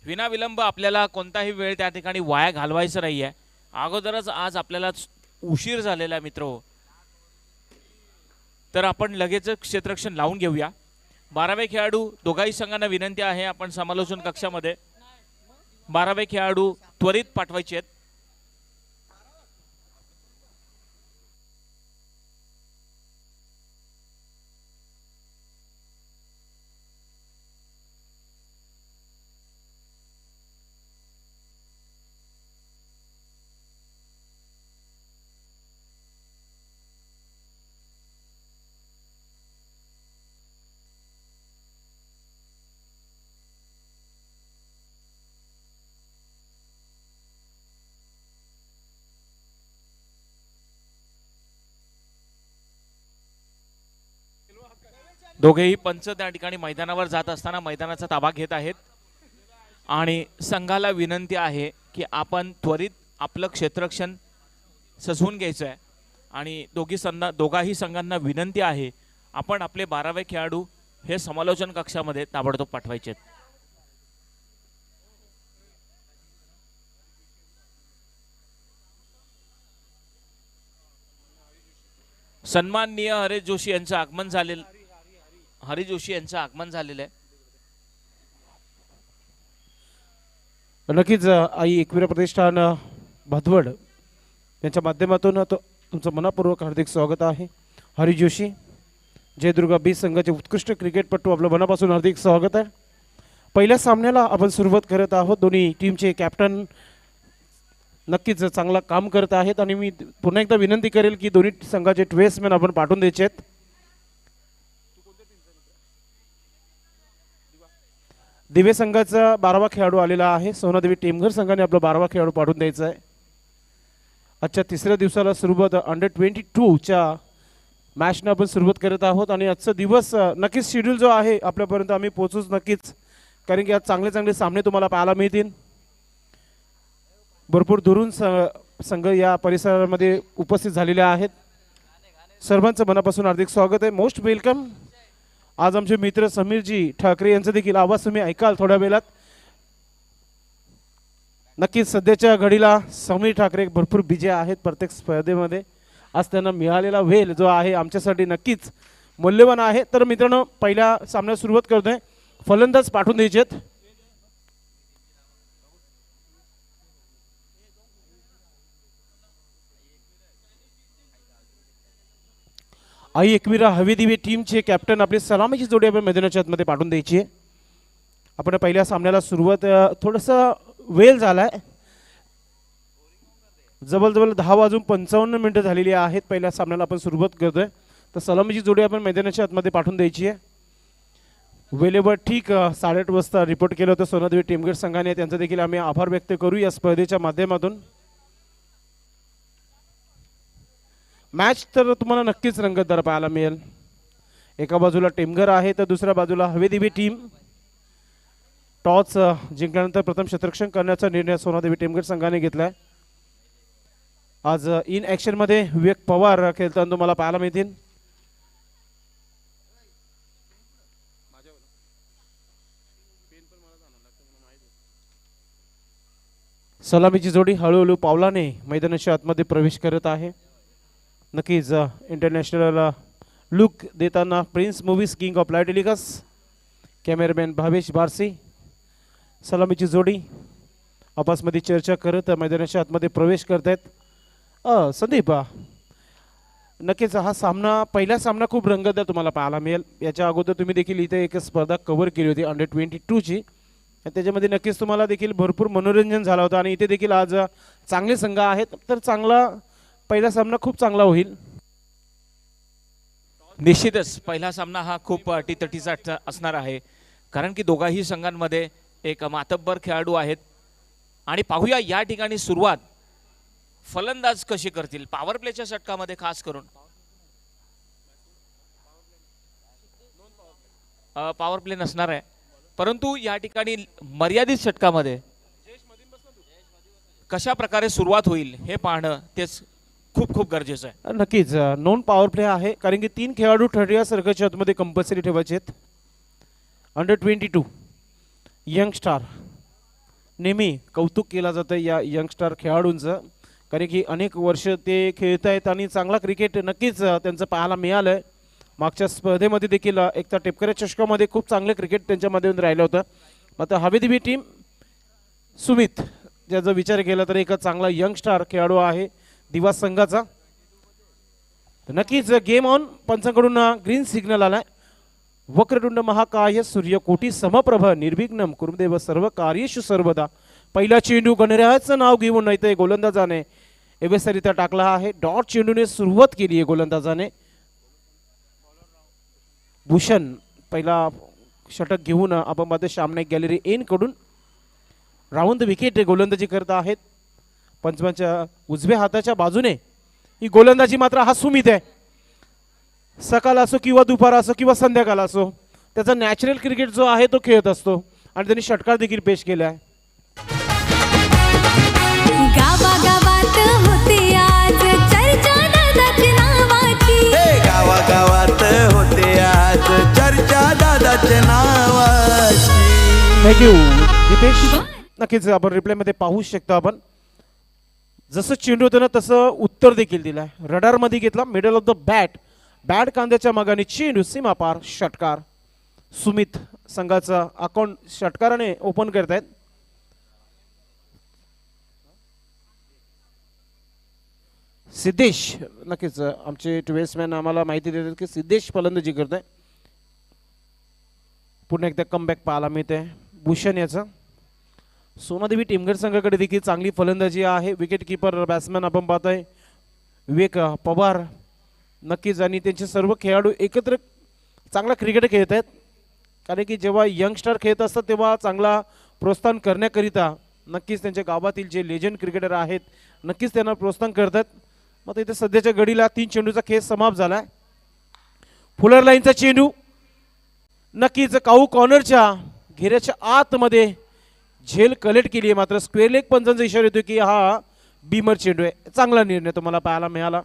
विनाविलंब आपल्याला कोणताही वेळ त्या ठिकाणी वाया घालवायचा नाही आहे. अगोदरच आज आपल्याला उशीर झालेला आहे मित्र, तर आपण लगेच क्षेत्ररक्षण लावून घेऊया. 12वे खेळाडू दोघाही संघांना विनंती आहे आपण समालोचन कक्षामध्ये 12वे खेळाडू त्वरित पाठवायचे आहेत. दोघेही पंच त्या ठिकाणी मैदानावर जात असताना मैदानाचा ताबा घेत आहेत आणि संघाला विनंती आहे की आपण त्वरित आपलं क्षेत्ररक्षण सजवून घ्यायचं आहे आणि दोघाही संघांना विनंती आहे आपण आपले 12वे खेळाडू हे समालोचन कक्षामध्ये ताबडतोब पाठवायचे आहेत. सन्माननीय हरीश जोशी यांचं आगमन झालेलं आहे. नक्कीच आई एकविरा प्रतिष्ठान भादवड यांच्या माध्यमातून तुमचं मनापूर्वक हार्दिक स्वागत आहे. हरीश जोशी जय दुर्गा बी संघाचे उत्कृष्ट क्रिकेटपटू आपलं मनापासून हार्दिक स्वागत आहे. पहिल्या सामन्याला आपण सुरुवात करत आहोत. दोन्ही टीमचे कॅप्टन नक्कीच चांगला काम करत आहेत आणि मी पुन्हा एकदा विनंती करेल की दोन्ही संघाचे ट्वेस्टमॅन आपण पाठवून द्यायचे आहेत. दिवे संघाचा 12वा खेळाडू आलेला आहे. सोनादेवी टेमघर संघाने आपला 12वा खेळाडू पाठवून द्यायचा आहे. आजच्या तिसऱ्या दिवसाला सुरुवात अंडर-22च्या मॅचने आपण सुरुवात करत आहोत आणि आजचा दिवस नक्कीच शेड्यूल जो आहे आपल्यापर्यंत आम्ही पोहोचूच नक्कीच, कारण की आज चांगले चांगले सामने तुम्हाला पाहायला मिळतील. भरपूर दुरून संघ या परिसरामध्ये उपस्थित झालेले आहेत. सर्वांचं मनापासून हार्दिक स्वागत आहे. Most welcome. आज आमचे मित्र समीरजी ठाकरे यांचा देखील आवाज तुम्ही ऐकाल थोड्या वेळात. नक्कीच सध्याच्या घडीला समीर ठाकरे भरपूर बिजी आहेत प्रत्येक स्पर्धेमध्ये. आज त्यांना मिळालेला वेळ जो आहे आमच्यासाठी नक्कीच मूल्यवान आहे. तर मित्रांनो, पहिल्या सामन्याला सुरुवात करतोय. फलंदाज पाठवून द्यायचे आहेत. आई एकविरा हवेदिवे टीमचे कॅप्टन आपली सलामीची जोडी आपण मैदानाच्या आतमध्ये पाठवून द्यायची आहे. आपण पहिल्या सामन्याला सुरुवात थोडंसं वेळ झालाय. जवळजवळ 10:55 झालेली आहेत. पहिल्या सामन्याला आपण सुरुवात करतोय. तर सलामीची जोडी आपण मैदानाच्या आतमध्ये पाठवून द्यायची आहे. वेळेवर ठीक 8:30 वाजता रिपोर्ट केलं होतं सोनादेवी टेमघर संघाने. त्यांचा देखील आम्ही आभार व्यक्त करू या स्पर्धेच्या माध्यमातून. मॅच तर तुम्हाला नक्कीच रंगतदार पाहायला मिळेल. एका बाजूला टेमघर आहे तर दुसऱ्या बाजूला हवेदिवे टीम. टॉस जिंकल्यानंतर प्रथम क्षेत्ररक्षण करण्याचा निर्णय सोनादेवी टेमघर संघाने घेतलाय. आज इन ॲक्शन मध्ये विवेक पवार खेळताना तुम्हाला पाहायला मिळतील. सलामीची जोडी हळूहळू पावलाने मैदानाच्या आतमध्ये प्रवेश करत आहे. नक्कीच इंटरनॅशनल लुक देताना Prince movies king of light telecast cameraman Bhavesh Barsi. सलामीची जोडी आपसमध्ये चर्चा करत मैदानाच्या आतमध्ये प्रवेश करत आहेत. संदीप, नक्कीच हा सामना पहिला सामना खूप रंगतदार तुम्हाला पाहायला मिळेल. याच्या अगोदर तुम्ही देखील इथे एक स्पर्धा कव्हर केली होती अंडर-22ची. त्याच्यामध्ये नक्कीच तुम्हाला देखील भरपूर मनोरंजन झालं होतं आणि इथे देखील आज चांगले संघ आहेत. तर चांगला पहिला सामना खूप चांगला होईल. निश्चितच पहिला सामना हा खूप अटीतटीचा असणार आहे, कारण की दोघाही संघांमध्ये एक मातब्बर खेळाडू आहेत. आणि पाहूया या ठिकाणी सुरुवात फलंदाज कशी करतील. पॉवर प्लेच्या षटकामध्ये खास करून पॉवर प्ले नसणार आहे, परंतु या ठिकाणी मर्यादित षटकामध्ये कशा प्रकारे सुरुवात होईल हे पाहणं तेच खूप खूप गरजेचं आहे. नक्कीच नॉन पॉवर प्ले आहे, कारण की 3 खेळाडू 30 सर्कलच्या आतमध्ये कंपल्सरी ठेवायचे आहेत. अंडर-22 यंग स्टार नेहमी कौतुक केलं जातं या यंगस्टर खेळाडूंचं, कारण की अनेक वर्ष ते खेळत आहेत आणि चांगला क्रिकेट नक्कीच त्यांचं पाहायला मिळालं. मागच्या स्पर्धेमध्ये देखील एकता टिपकरे चषकामध्ये खूप चांगलं क्रिकेट त्यांच्यामध्ये राहिलं होतं. मात्र हवेदिवी टीम सुमित ज्याचा विचार केला तर एक चांगला यंगस्टार खेळाडू आहे दिवा संघाचा. तर नक्कीच गेम ऑन. पंचांकडून ग्रीन सिग्नल आलाय. वक्रतुंड महाकाय सूर्यकोटी समप्रभ निर्विघ्नम कुरुदेव सर्व कार्येषु सर्वदा. पहिला चेंडू गणरायाचं नाव घेऊन नाही तर गोलंदाजाने व्यवस्थितरित्या टाकला आहे. डॉट चेंडूने सुरुवात केली आहे गोलंदाजाने. भूषण पहिला षटक घेऊन आपण पाहतो सामने गॅलरी एन कडून राऊंड विकेट गोलंदाजी करत आहेत. पंचमाच्या उजव्या हाताच्या बाजूने ही गोलंदाजी मात्र हा सुमित आहे. सकाळ असो किंवा दुपार असो किंवा संध्याकाळ असो त्याचा नॅचरल क्रिकेट जो आहे तो खेळत असतो आणि त्यांनी षटकार देखील पेश केला आहे. गावागावात होते आज चर्चा दादाच्या नावाची. गावागावात होते आज चर्चा दादाच्या नावाची. थँक्यू दीपेश. नक्कीच आपण रिप्ले मध्ये पाहू शकतो. आपण जसं चेंडू होतं ना तसं उत्तर देखील दिलं. रडार मध्ये घेतला. मिडल ऑफ द बॅट कांद्याच्या मागाने चेंडू सीमापार षटकार. सुमित संघाचा अकाउंट षटकाराने ओपन करतायत. सिद्धेश नक्कीच आमचे ट्वेल्समॅन आम्हाला माहिती देतात की सिद्धेश फलंदाजी करत आहे. पुन्हा एकदा कमबॅक पाहायला मिळते भूषण याचा. सोनादेवी टीमगड संघाकडे देखील चांगली फलंदाजी आहे. विकेट किपर बॅट्समॅन आपण पाहतोय विवेक पवार. नक्कीच आणि त्यांचे सर्व खेळाडू एकत्र चांगला क्रिकेट खेळत आहेत. कारण की जेव्हा यंगस्टर खेळत असतात तेव्हा चांगला प्रोत्साहन करण्याकरिता नक्कीच त्यांच्या गावातील जे लेजंड क्रिकेटर आहेत नक्कीच त्यांना प्रोत्साहन करतात. मग इथे सध्याच्या घडीला 3 चेंडूचा खेळ समाप्त झालाय. फुलर लाईनचा चेंडू नक्कीच काऊ कॉर्नरच्या घेऱ्याच्या आतमध्ये झेल कलेक्ट केली आहे. मात्र स्क्वेअर लेग पंचांचा इशारा येतो की हा बीमर चेंडू आहे. चांगला निर्णय तुम्हाला पाहायला मिळाला.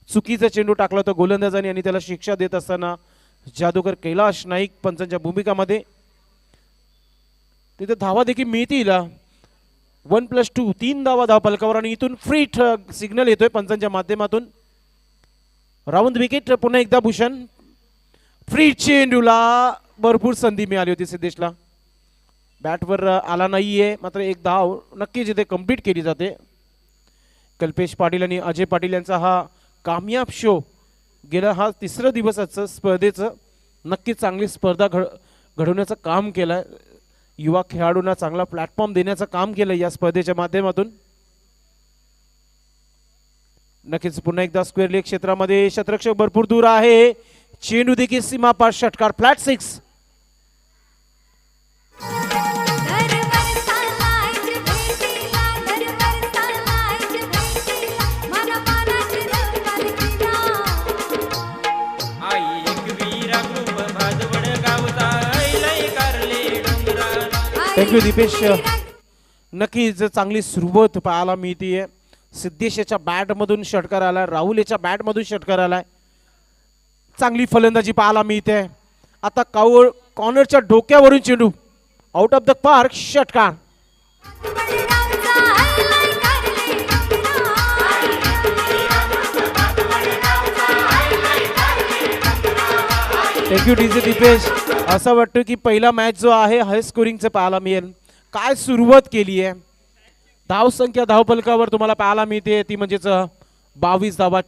चुकीचा चेंडू टाकला होता गोलंदाजाने आणि त्याला शिक्षा देत असताना जादूगर कैलाश नाईक पंचांच्या भूमिकामध्ये. तिथे धावा देखील मिळतील. 1+2 3 धावा फलकावर आणि इथून फ्री सिग्नल येतोय पंचांच्या माध्यमातून. राऊंड विकेट पुन्हा एकदा भूषण. फ्री चेंडूला भरपूर संधी मिळाली होती सिद्धेशला. बॅटवर आला नाहीये मात्र एक धाव नक्कीच इथे कंप्लीट केली जाते. कल्पेश पाटील आणि अजय पाटील यांचा हा कामयाब शो गेला हा 3रा दिवसाचं स्पर्धेचं. नक्कीच चांगली स्पर्धा घडवण्याचं काम केलं. युवा खेळाडूंना चांगला प्लॅटफॉर्म देण्याचं काम केलं या स्पर्धेच्या माध्यमातून. नक्कीच पुन्हा एकदा स्क्वेअर लेग क्षेत्रामध्ये शतरक्षक भरपूर दूर आहे. चेंडू देखील सीमापार षटकार फ्लॅट 6. थँक्यू दीपेश. नक्कीच चांगली सुरुवात पाहायला मिळतीये. सिद्धेश याच्या बॅटमधून षटकार आलाय. राहुल याच्या बॅटमधून षटकार आलाय. चांगली फलंदाजी पाहायला मिळते. आता कावळ कॉर्नरच्या डोक्यावरून चेंडू आउट ऑफ द पार्क षटकार. Thank you DJ Deepesh. असं वाटतं की पहिला मॅच जो आहे हाय स्कोरिंगचं पाहायला मिळेल. काय सुरुवात केली आहे. धाव संख्या धावफलकावर तुम्हाला पाहायला मिळते ती म्हणजेच 22 धावा.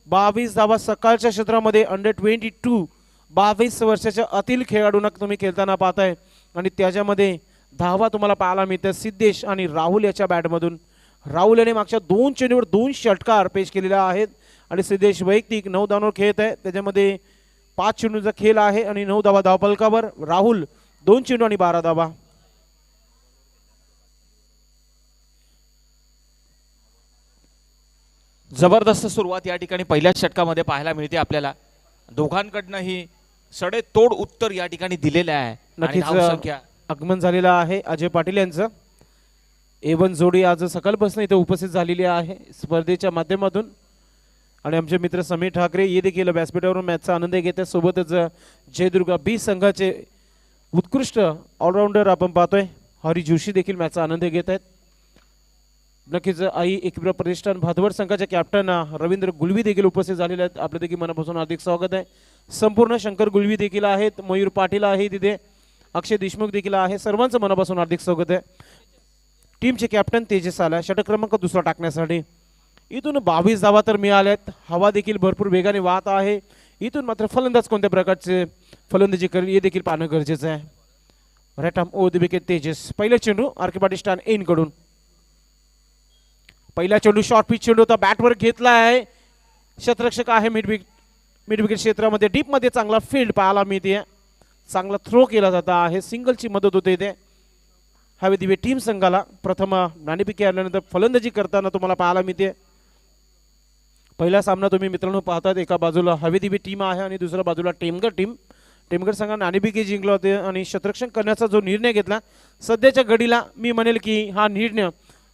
22 धावा सकाळच्या क्षेत्रामध्ये अंडर 22 22 वर्षाच्या अतील खेळाडूंना तुम्ही खेळताना पाहताय आणि त्याच्यामध्ये धावा तुम्हाला पाहायला मिळतात सिद्धेश आणि राहुल याच्या बॅटमधून. राहुल याने मागच्या 2 चेंडूवर 2 षटकार पेश केलेले आहेत आणि सिद्धेश वैयक्तिक 9 धावांवर खेळत आहे. त्याच्यामध्ये 5 चेंडूचा खेळ आहे आणि 9 धावा धावफलकावर. राहुल 2 चेंडू आणि 12 धावा. जबरदस्त सुरुवात या ठिकाणी पहिल्याच षटकामध्ये पाहायला मिळते आपल्याला. दोघांकडनंही सडेतोड उत्तर या ठिकाणी दिलेलं आहे. आणि धावसंख्या आगमन झालेलं आहे अजय पाटील यांचं. A1 जोडी आज सकाळपासून इथे उपस्थित झालेली आहे स्पर्धेच्या माध्यमातून. आणि आमचे मित्र समीर ठाकरे ये देखील व्यासपीठावरून मॅचचा आनंद घेत आहेत. सोबतच जयदुर्गा बी संघाचे उत्कृष्ट ऑलराऊंडर आपण पाहतोय हरी जोशी देखील मॅचचा आनंद घेत आहेत. नक्कीच आई एकविरा प्रतिष्ठान भादवड संघाचे कॅप्टन रवींद्र गुलवी देखील उपस्थित झालेले आहेत. आपलं देखील मनापासून हार्दिक स्वागत आहे. संपूर्ण शंकर गुलवी देखील आहेत, मयूर पाटील आहे तिथे, अक्षय देशमुख देखील आहे. सर्वांचं मनापासून हार्दिक स्वागत आहे. टीमचे कॅप्टन तेजस आला षटक क्रमांक दुसरा टाकण्यासाठी. इथून 22 धावा तर मिळाल्यात. हवा देखील भरपूर वेगाने वाहत आहे. इथून मात्र फलंदाज कोणत्या प्रकारचे फलंदाजी करेल हे देखील पाहणं गरजेचं आहे. Right arm over the wicket Tejas. पहिला चेंडू आरके पाटील स्टॅन इन कडून. पहिला चेंडू शॉर्ट पिच चेंडू होता, बॅटवर घेतला आहे. क्षेत्ररक्षक आहे मिड विकेट क्षेत्रामध्ये, डीप मध्ये चांगला फील्ड पाहायला मिळते. चांगला थ्रो केला जात आहे. सिंगलची मदत होते इथे हवे दिवे टीम संघाला. प्रथम नाणेफेकी आल्यानंतर फलंदाजी करताना तुम्हाला पाहायला मिळते. पहिला सामना तुम्ही मित्रांनो पाहतात, एका बाजूला हवे दिवे टीम आहे आणि दुसऱ्या बाजूला टेमघर टीम. टेमघर संघा नाणेफेकी जिंकला होते आणि क्षेत्ररक्षण करण्याचा जो निर्णय घेतला सध्याच्या घडीला मी म्हणेल की हा निर्णय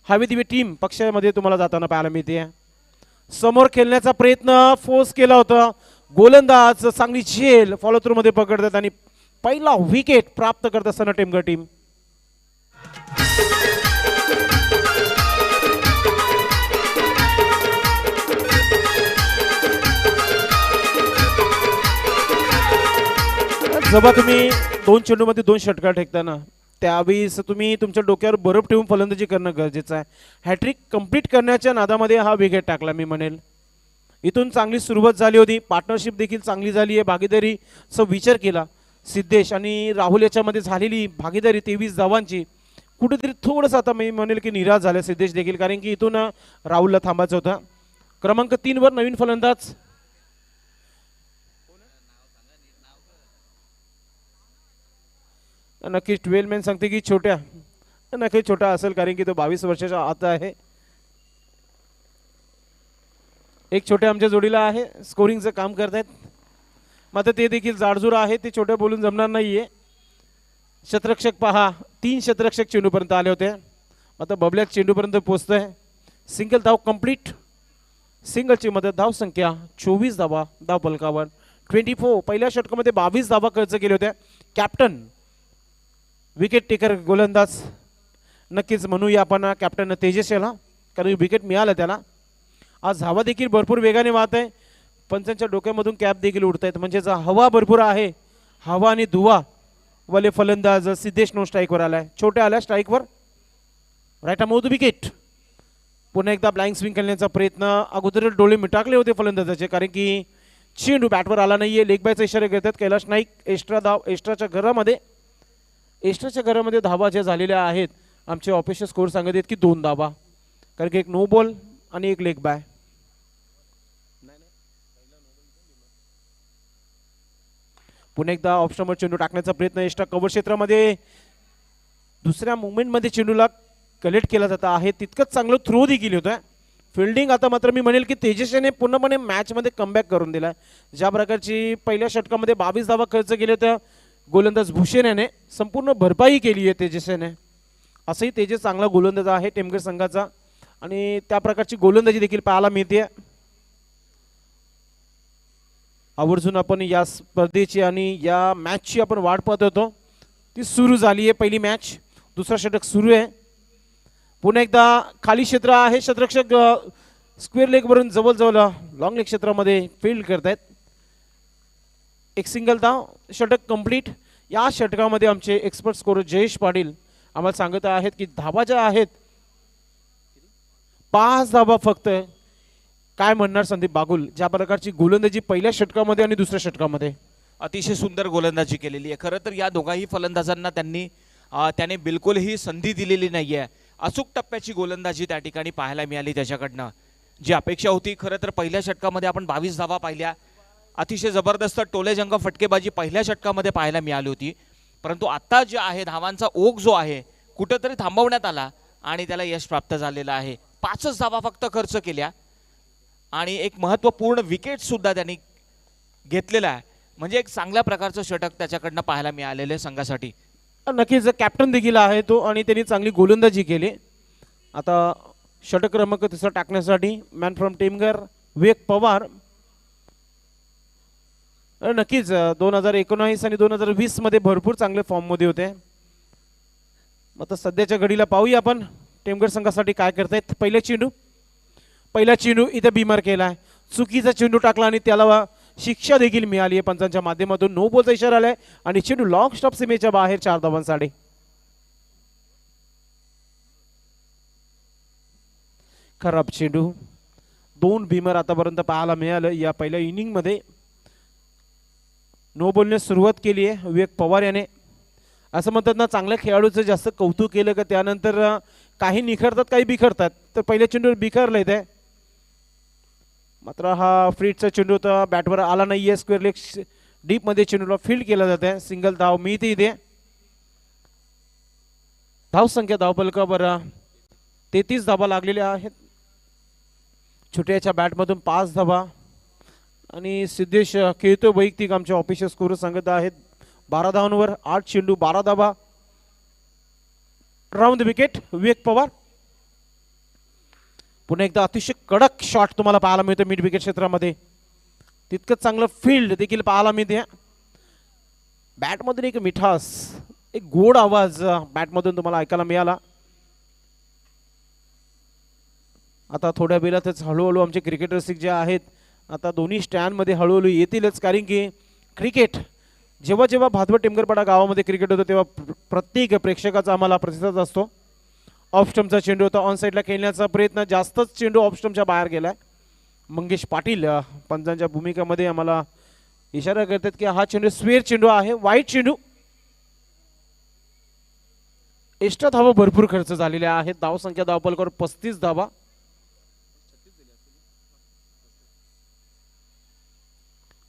हवे दिवे टीम पक्षामध्ये तुम्हाला जाताना पाहायला मिळते. समोर खेळण्याचा प्रयत्न फोर्स केला होता. गोलंदाज चांगली झेल फॉलो थ्रू मध्ये पकडतात आणि पहिला विकेट प्राप्त करत असताना टेमघर टीम. जेव्हा तुम्ही 2 चेंडूमध्ये 2 षटकार ठेकताना त्यावेळेस तुम्ही तुमच्या डोक्यावर बर्फ ठेवून फलंदाजी करणं गरजेचं आहे. हॅट्रिक कंप्लीट करण्याच्या नादामध्ये हा विकेट टाकला मी म्हणेल. इथून चांगली सुरुवात झाली होती, पार्टनरशिप देखील चांगली झाली आहे. भागीदारीचा विचार केला सिद्धेश आणि राहुल याच्यामध्ये झालेली भागीदारी 23 धावांची कुठेतरी थोडंसं आता मी म्हणेल की निराश झालं सिद्धेश देखील, कारण की इथून राहुलला थांबायचं होतं. क्रमांक 3 वर नवीन फलंदाज नक्कीच 12 मॅन सांगते की छोट्या, नक्कीच छोटा असेल कारण की तो 22 वर्षाचा आता आहे. एक छोट्या आमच्या जोडीला आहे, स्कोरिंगचं काम करतायत. मात्र ते देखील जाडजूर आहे, ते छोट्या बोलून जमणार नाहीये. क्षेत्ररक्षक पहा 3 क्षेत्ररक्षक चेंडूपर्यंत आले होते, आता बबल्यात चेंडूपर्यंत पोहोचतोय. सिंगल धाव कंप्लीट. सिंगलची मदत धाव संख्या 24 धावा धाव फलकावर 24. पहिल्या षटकामध्ये 22 धावा खर्च केले होते. कॅप्टन विकेट टेकर गोलंदाज नक्कीच म्हणूया आपण कॅप्टन तेजस याला, कारण विकेट मिळालं त्याला. आज हवा देखील भरपूर वेगाने वाहत आहे. पंचांच्या डोक्यामधून कॅप देखील उडत आहेत, म्हणजे हवा भरपूर आहे. हवा आणि धुवा वाले फलंदाज सिद्धेश नो स्ट्राईकवर आलाय. छोट्या आल्या स्ट्राईकवर. Right arm over the wicket. पुन्हा एकदा ब्लाइंग स्विंग खेळण्याचा प्रयत्न. अगोदर डोळे मिटाकले होते फलंदाजाचे, कारण की चेंडू बॅटवर आला नाहीये. लेग बायचा इशारा घेतात कैलाश नाईक. एक्स्ट्रा धाव एक्स्ट्राच्या घरामध्ये धावा ज्या झालेल्या आहेत आमचे ऑफिशियल स्कोर सांगत आहेत की 2 धावा, कारण की एक नो बॉल आणि एक लेग बाय. पुन्हा एकदा ऑप्शनवर चेंडू टाकण्याचा प्रयत्न. एक्स्ट्रा कव्हर क्षेत्रामध्ये दुसऱ्या मुवमेंटमध्ये चेंडूला कलेक्ट केला जात आहे. तितकंच चांगलं थ्रो देखील होतं. फिल्डिंग आता मात्र मी म्हणेल की तेजस्वीने पूर्णपणे मॅचमध्ये कमबॅक करून दिला. ज्या प्रकारची पहिल्या षटकामध्ये 22 धावा खर्च केले होत्या गोलंदाज भूषण याने संपूर्ण भरपाई केली आहे तेजस्वीने. असंही तेजस चांगला गोलंदाज आहे टेमघर संघाचा आणि त्या प्रकारची गोलंदाजी देखील पाहायला मिळते. आवर्जून आपण या स्पर्धेची आणि या मॅचची आपण वाट पाहत होतो, ती सुरू झाली आहे. पहिली मॅच, दुसरा षटक सुरू आहे. पुन्हा एकदा खाली क्षेत्र आहे. क्षेत्ररक्षक स्क्वेअर लेग वरून जवळजवळ लॉंग लेग क्षेत्रामध्ये फील्ड करतायत. एक सिंगल धाव, षटक कंप्लीट. या षटकामध्ये आमचे एक्सपर्ट स्कोर जयेश पाटील आम्हाला सांगत आहेत की धावा ज्या आहेत 5 धावा फक्त. काय म्हणणार संदीप बागुल, ज्या प्रकारची गोलंदाजी पहिल्या षटकामध्ये आणि दुसऱ्या षटकामध्ये अतिशय सुंदर गोलंदाजी केलेली आहे. खरं तर या दोघाही फलंदाजांना त्याने बिलकुलही संधी दिलेली नाहीये. अचूक टप्प्याची गोलंदाजी त्या ठिकाणी पाहायला मिळाली त्याच्याकडनं, जी अपेक्षा होती. खरं तर पहिल्या षटकामध्ये आपण 22 धावा पाहिल्या. अतिशय जबरदस्त टोलेजंग फटकेबाजी पहिल्या षटकामध्ये पाहायला मिळाली होती, परंतु आता जे आहे धावांचा ओघ जो आहे कुठंतरी थांबवण्यात आला आणि त्याला यश प्राप्त झालेलं आहे. 5च धावा फक्त खर्च केल्या आणि एक महत्त्वपूर्ण विकेट सुद्धा त्यांनी घेतलेला आहे. म्हणजे एक चांगल्या प्रकारचं षटक त्याच्याकडनं पाहायला मिळालेलं आहे संघासाठी. नक्कीच कॅप्टन देखील आहे तो आणि त्यांनी चांगली गोलंदाजी केली. आता षटक क्रमांक 3 टाकण्यासाठी मॅन फ्रॉम टेमघर विवेक पवार. नक्कीच 2019 आणि 2020 मध्ये भरपूर चांगले फॉर्म मध्ये होते. आता सध्याच्या घडीला पाहूया आपण टेमगड संघासाठी काय करतायत. पहिला चेंडू इथे बिमार केला आहे, चुकीचा चेंडू टाकला आणि त्याला शिक्षा देखील मिळाली आहे पंचांच्या माध्यमातून. नो बॉलचा इशारा आलाय आणि चेंडू लॉंग स्टॉप सीमेच्या बाहेर 4 धावांसाठी. खराब चेंडू, 2 बिमर आतापर्यंत पाहायला मिळालं या पहिल्या इनिंग मध्ये. नो बॉलने सुरुवात केली आहे विवेक पवार याने. असं म्हणतात ना, चांगल्या खेळाडूचं जास्त कौतुक केलं का त्यानंतर काही निखरतात काही बिखरतात. तर पहिल्या चेंडूवर बिखरलं इथे, मात्र हा फ्रीटचा चेंडू होता, बॅटवर आला नाहीये. स्क्वेअर लेग डीप मध्ये चेंडूला फील्ड केला जात आहे. सिंगल धाव मिळते इथे. धाव संख्या धावपलकावर 33 धावा लागलेल्या आहेत. छोट्याच्या बॅटमधून 5 धावा आणि सिद्धेश खेळतो वैयक्तिक आमच्या ऑफिशियल स्कोर सांगत आहेत 12 धावांवर 8 चेंडू 12 धावा. राऊंड द विकेट विवेक पवार. पुन्हा एकदा अतिशय कडक शॉट तुम्हाला पाहायला मिळतो मिड विकेट क्षेत्रामध्ये. तितकंच चांगलं फील्ड देखील पाहायला मिळते. बॅटमधून एक मिठास, एक गोड आवाज बॅटमधून तुम्हाला ऐकायला मिळाला. आता थोड्या वेळातच हळूहळू आमचे क्रिकेट रसिक जे आहेत आता दोन्ही स्टँडमध्ये हळूहळू येतीलच. कारण की क्रिकेट जेव्हा जेव्हा भातवड टेमगरपाडा गावामध्ये क्रिकेट होतं तेव्हा प्रत्येक प्रेक्षकाचा आम्हाला प्रतिसाद असतो. ऑफ स्टंपचा चेंडू होता, ऑन साईडला खेळण्याचा प्रयत्न, जास्तच चेंडू ऑफ स्टंपच्या बाहेर गेलाय. मंगेश पाटील पंचांच्या भूमिकेमध्ये आम्हाला इशारा करतात की हा चेंडू स्क्वेअर चेंडू आहे, वाईट चेंडू. एक्स्ट्रा धावा भरपूर खर्च झालेल्या आहेत. धाव संख्या धावपलकावर 35 धावा.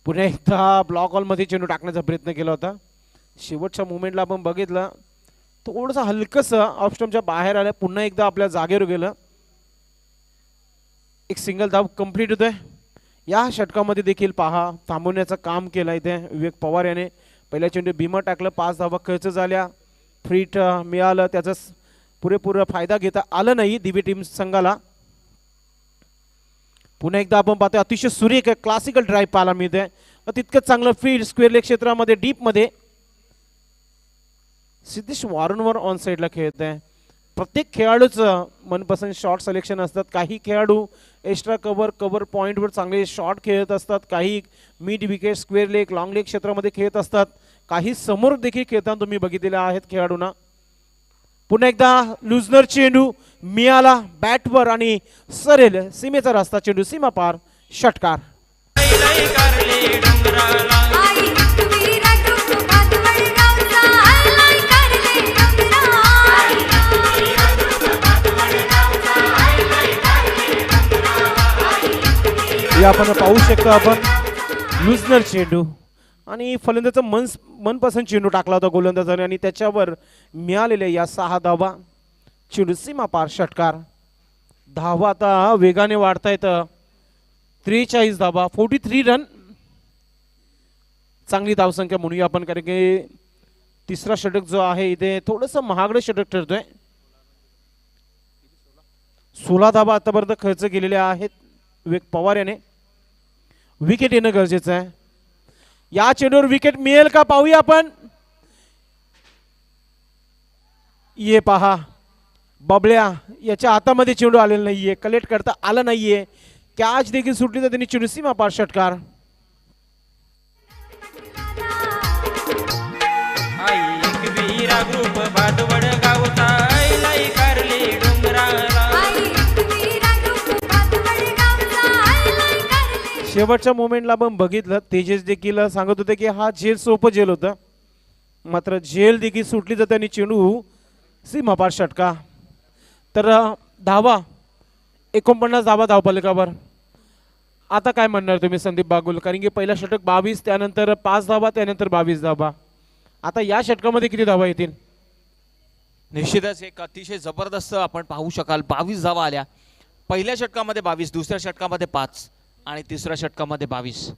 पुन्हा एकदा ब्लॉक हॉलमध्ये चेंडू टाकण्याचा प्रयत्न केला होता. शेवटच्या मुवमेंटला आपण बघितलं थोडंसं हलकंसं ऑफ स्टंपच्या बाहेर आलं, पुन्हा एकदा आपल्या जागेवर गेलं. एक सिंगल धाव कंप्लीट होतोय. या षटकामध्ये देखील पहा थांबवण्याचं काम केलं इथे विवेक पवार याने. पहिल्या चेंडू भीमा टाकलं, 5 धावा खर्च झाल्या. फ्रीट मिळालं, त्याचा पुरेपूर फायदा घेता आलं नाही दिव्य टीम संघाला. पुन्हा एकदा आपण पाहतोय अतिशय सुरेख क्लासिकल ड्राईव्ह पाहायला मिळते. तितकंच चांगलं फील्ड स्क्वेअर लेग क्षेत्रामध्ये डीप मध्ये. सिद्धेश वारंवार ऑन साईडला खेळत आहे. प्रत्येक खेळाडूच मनपसंत शॉट सिलेक्शन असतात. काही खेळाडू एक्स्ट्रा कव्हर पॉईंटवर चांगले शॉट खेळत असतात, काही mid wicket square leg long leg क्षेत्रामध्ये खेळत असतात, काही समोर देखील खेळताना तुम्ही बघितलेले आहेत खेळाडूंना. पुन्हा एकदा लुजनर चेंडू मिळाला बॅटवर आणि सरेल सीमेचा रस्ता चेंडू सीमा पार षटकार. आई वीरा ग्रुप भातवड गावचा आलाय कारले या आपण पाहू शकतो आपण लुजनर चेंडू आणि फलंदाचा मनपसंत चेंडू टाकला होता गोलंदाजाने आणि त्याच्यावर मिळालेल्या या 6 धावा चेंडू सीमा पार षटकार. धावा आता वेगाने वाढतायत. 43 धावा 43 रन. चांगली धावसंख्या म्हणूया आपण, कारण की तिसरा षटक जो आहे इथे थोडंसं महागडं षटक ठरतोय. 16 धावा आतापर्यंत खर्च केलेल्या आहेत विवेक पवार याने. विकेट येणं गरजेचं आहे. या चेंडूवर विकेट मिळेल का पाहूया आपण. ये पहा बबड्या याच्या हातामध्ये चेंडू आलेला नाहीये, कलेक्ट करता आला नाहीये. कॅच देखील सुटली तर त्यांनी चेंडू सीमा पार षटकार. वीरा ग्रुप भातवड गावचा आलाय कारले डोंगराला. आई वीरा ग्रुप भातवड गावचा आलाय कारले. शेवटच्या मोमेंटला आपण बघितलं तेजस देखील सांगत होते की हा झेल सोपं झेल होतं, मात्र झेल देखील सुटली तर त्यांनी चेंडू सीमा पार षटका. तर धावा 49 धावा धावपलकावर. आता काय म्हणणार तुम्ही संदीप बागुल, कारण की पहिला षटक 22, त्यानंतर 5 धावा, त्यानंतर 22 धावा. आता या षटकामध्ये किती धावा येतील. निश्चितच एक अतिशय जबरदस्त आपण पाहू शकाल. 22 धावा आल्या पहिल्या षटकामध्ये, 22 दुसऱ्या षटकामध्ये 5 आणि तिसऱ्या षटकामध्ये 22.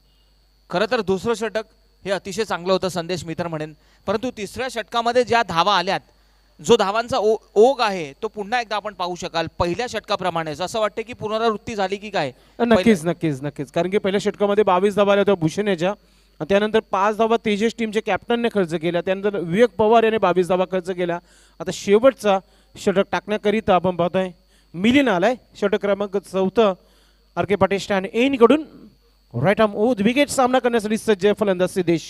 खरं तर दुसरं षटक हे अतिशय चांगलं होतं संदेश मी तर म्हणेन, परंतु तिसऱ्या षटकामध्ये ज्या धावा आल्यात, जो धावांचा ओघ आहे तो पुन्हा एकदा आपण पाहू शकाल पहिल्या षटकाप्रमाणेच. असं वाटतं की पुनरावृत्ती झाली की काय. नक्कीच नक्कीच नक्कीच, कारण की पहिल्या षटकामध्ये 22 धावा आल्या होत्या भूषण याच्या आणि त्यानंतर 5 धावा तेजस टीमच्या कॅप्टनने खर्च केल्या. त्यानंतर विवेक पवार याने 22 धावा खर्च केल्या. आता शेवटचा षटक टाकण्याकरिता आपण पाहतोय मिलिंद आलाय. षटक क्रमांक 4 आर के पाटील स्टँड एन कडून राईट आर्म ओव्हर विकेट सामना करण्यासाठी सज्ज आहे फलंदाज सिद्धेश.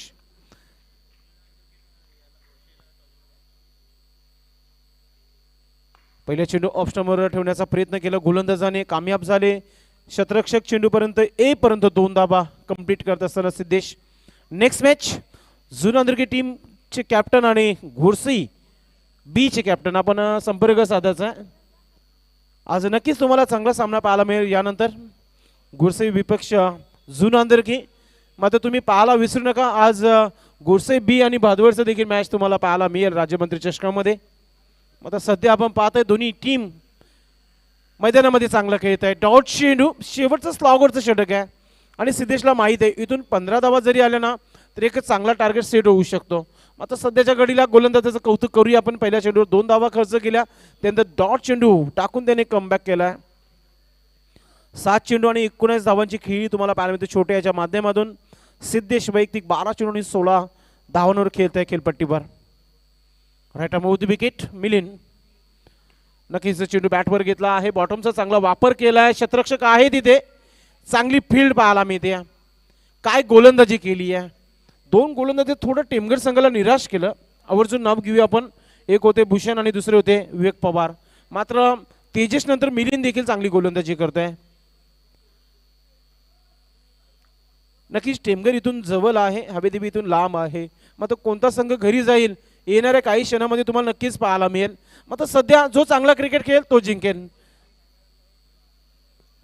पहिल्या चेंडू ऑफ स्टंपवर ठेवण्याचा प्रयत्न केला, गोलंदाजाने कामयाब झाले. शतरक्षक चेंडूपर्यंत ए पर्यंत 2 धावा कंप्लीट करत असताना सिद्धेश. नेक्स्ट मॅच जुनांदर्गी टीमचे कॅप्टन आणि घोडसई बी चे कॅप्टन आपण संपर्क साधायचा आहे. आज नक्कीच तुम्हाला चांगला सामना पाहायला मिळेल. यानंतर घोडसई विपक्ष जुनांदर्गी. मात्र तुम्ही पाहायला विसरू नका, आज घोडसई बी आणि भादवडचं देखील मॅच तुम्हाला पाहायला मिळेल राज्यमंत्री चषकामध्ये. आता सध्या आपण पाहतोय दोन्ही टीम मैदानामध्ये चांगला खेळत आहे. डॉट चेंडू शेवटचं स्लॉगरचं षटक आहे आणि सिद्धेशला माहीत आहे इथून 15 धावा जरी आल्या ना तर एक चांगला टार्गेट सेट होऊ शकतो. आता सध्याच्या घडीला गोलंदाजाचं कौतुक करूया आपण. पहिल्या चेंडूवर 2 धावा खर्च केल्या, त्यानंतर डॉट चेंडू टाकून त्याने कमबॅक केला. 7 चेंडू आणि 19 धावांची खेळी तुम्हाला पाहायला मिळते छोट्या याच्या माध्यमातून. सिद्धेश वैयक्तिक 12 चेंडू आणि 16 धावांवर खेळत आहे खेळपट्टीवर. Right arm over the wicket Milind. नक्कीच चेंडू बॅटवर घेतला आहे, बॉटमचा चांगला वापर केला आहे. शतरक्षक आहे तिथे, चांगली फील्ड पाहायला मिळते. काय गोलंदाजी केली आहे. 2 गोलंदाजी थोडं टेमघर संघाला निराश केलं. आवर्जून नाव घेऊया आपण. एक होते भूषण आणि दुसरे होते विवेक पवार. मात्र तेजस नंतर मिलिंद देखील चांगली गोलंदाजी करतोय. नक्कीच टेमघर इथून जवळ आहे, हवेदेवी इथून लांब आहे. मात्र कोणता संघ घरी जाईल येणाऱ्या काही क्षणामध्ये तुम्हाला नक्कीच पाहायला मिळेल. मात्र सध्या जो चांगला क्रिकेट खेळेल तो जिंकेल.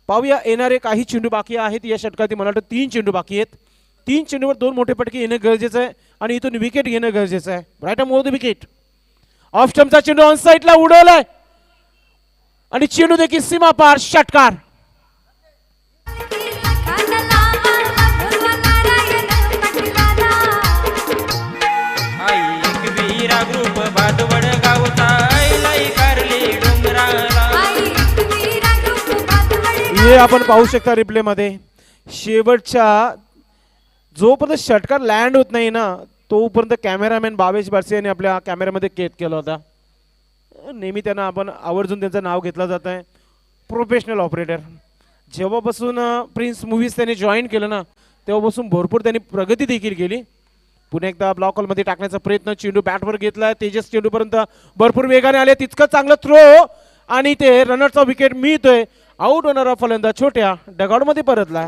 पाहूया येणारे काही चेंडू बाकी आहेत या षटकात. मला वाटतं 3 चेंडू बाकी आहेत. 3 चेंडूवर 2 मोठे फटके येणं गरजेचं आहे आणि इथून विकेट घेणं गरजेचं आहे. Right arm over the wicket. Off स्टंपचा चेंडू ऑन साईडला उडवलाय आणि चेंडू देखील सीमा पार षटकार. आई एकवीरा ग्रुप भादवड गावचा आईलाई कारली डोंगराला. हे आपण पाहू शकता रिप्ले मध्ये. शेवटच्या जोपर्यंत षटकार लँड होत नाही ना तोपर्यंत कॅमेरामॅन भावेश बारसे यांनी आपल्या कॅमेऱ्यामध्ये कैद केला होता. नेहमी त्यांना आपण आवर्जून त्यांचं नाव घेतलं जात आहे. Professional operator. जेव्हापासून प्रिन्स मूवीज त्यांनी जॉईन केलं ना तेव्हापासून भरपूर त्यांनी प्रगती देखील केली. पुन्हा एकदा ब्लॉक हॉलमध्ये टाकण्याचा प्रयत्न. चेंडू बॅटवर घेतला, तेजस चेंडूपर्यंत भरपूर वेगाने आले, तितकं चांगलं थ्रो आणि ते रनरचा विकेट मिळतोय. आउट होणारा फलंदाज छोट्या डगआउटमध्ये परतला.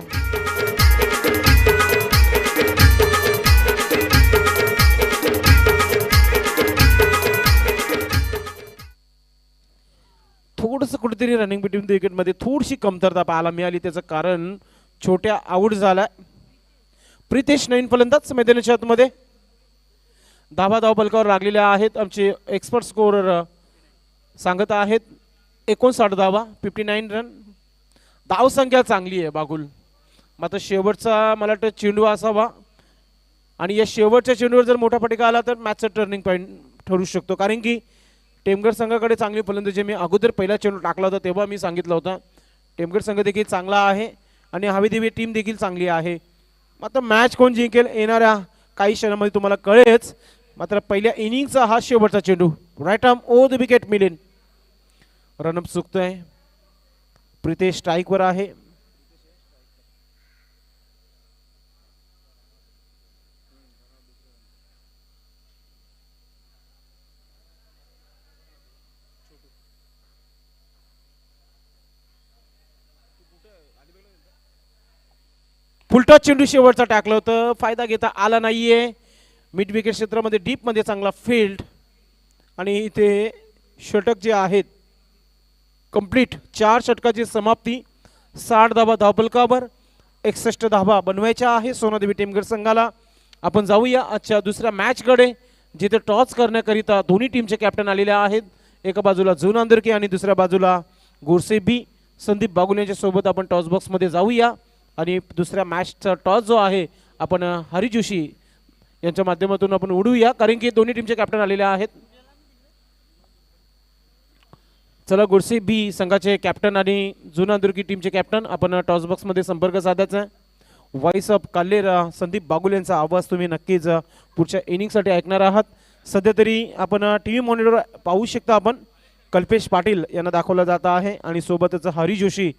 थोडंसं कुठेतरी रनिंग बिटवीन द विकेटमध्ये थोडीशी कमतरता पाहायला मिळाली. त्याचं कारण छोट्या आउट झाला. प्रितेश नवीन फलंदाज मैदानाच्या आतमध्ये. धावा फलकावर लागलेल्या आहेत. आमचे एक्सपर्ट स्कोरर सांगत आहेत 59 धावा, 59 रन. धाव संख्या चांगली आहे बागुल. मात्र शेवटचा मला वाटतं चेंडू असावा आणि या शेवटच्या चेंडूवर जर मोठा फटका आला तर मॅचचा टर्निंग पॉईंट ठरू शकतो. कारण की टेमघर संघाकडे चांगली फलंदाजी. मी अगोदर पहिला चेंडू टाकला होता तेव्हा मी सांगितलं होतं टेमघर संघ देखील चांगला आहे आणि हवेदेवी टीम देखील चांगली आहे. मात्र मॅच कोण जिंकेल येणाऱ्या काही क्षणामध्ये तुम्हाला कळेच. मात्र पहिल्या इनिंगचा हा शेवटचा चेंडू. Right arm over the wicket Milind. Run up चुकतोय. प्रितेश स्ट्राईकवर आहे. फुलटॉस चेंडू शेवटचा टाकलं होतं, फायदा घेता आला नाहीये. मिड विकेट क्षेत्रामध्ये डीप मध्ये चांगला फील्ड आणि इथे षटक जे आहेत कंप्लीट 4 षटकाची समाप्ती. 60 धावा धावफलकावर 61 धावा बनवायच्या आहे सोनादेवी टेमघर संघाला. आपण जाऊया आजच्या दुसऱ्या मॅचकडे जिथे टॉस करण्याकरिता दोन्ही टीमचे कॅप्टन आलेले आहेत. एका बाजूला जुन आंदरके आणि दुसऱ्या बाजूला गोरसे बी. संदीप बागुल यांच्या सोबत आपण टॉस बॉक्समध्ये जाऊया आणि दुसऱ्या मॅचचा टॉस जो आहे आपण हरी जोशी यांच्या माध्यमातून आपण उडवूया कारण की दोन्ही टीमचे कॅप्टन आलेले आहेत. चला गोडसे बी संघाचे कॅप्टन आणि जुना दुर्गी टीमचे कॅप्टन आपण टॉस बॉक्समध्ये संपर्क साधायचा आहे. व्हॉइस ऑफ काल्लेर संदीप बागुल यांचा आवाज तुम्ही नक्कीच पुढच्या इनिंगसाठी ऐकणार आहात. सध्या तरी आपण टी व्ही मॉनिटर पाहू शकता आपण कल्पेश पाटील यांना दाखवलं जात आहे आणि सोबतच हरी जोशी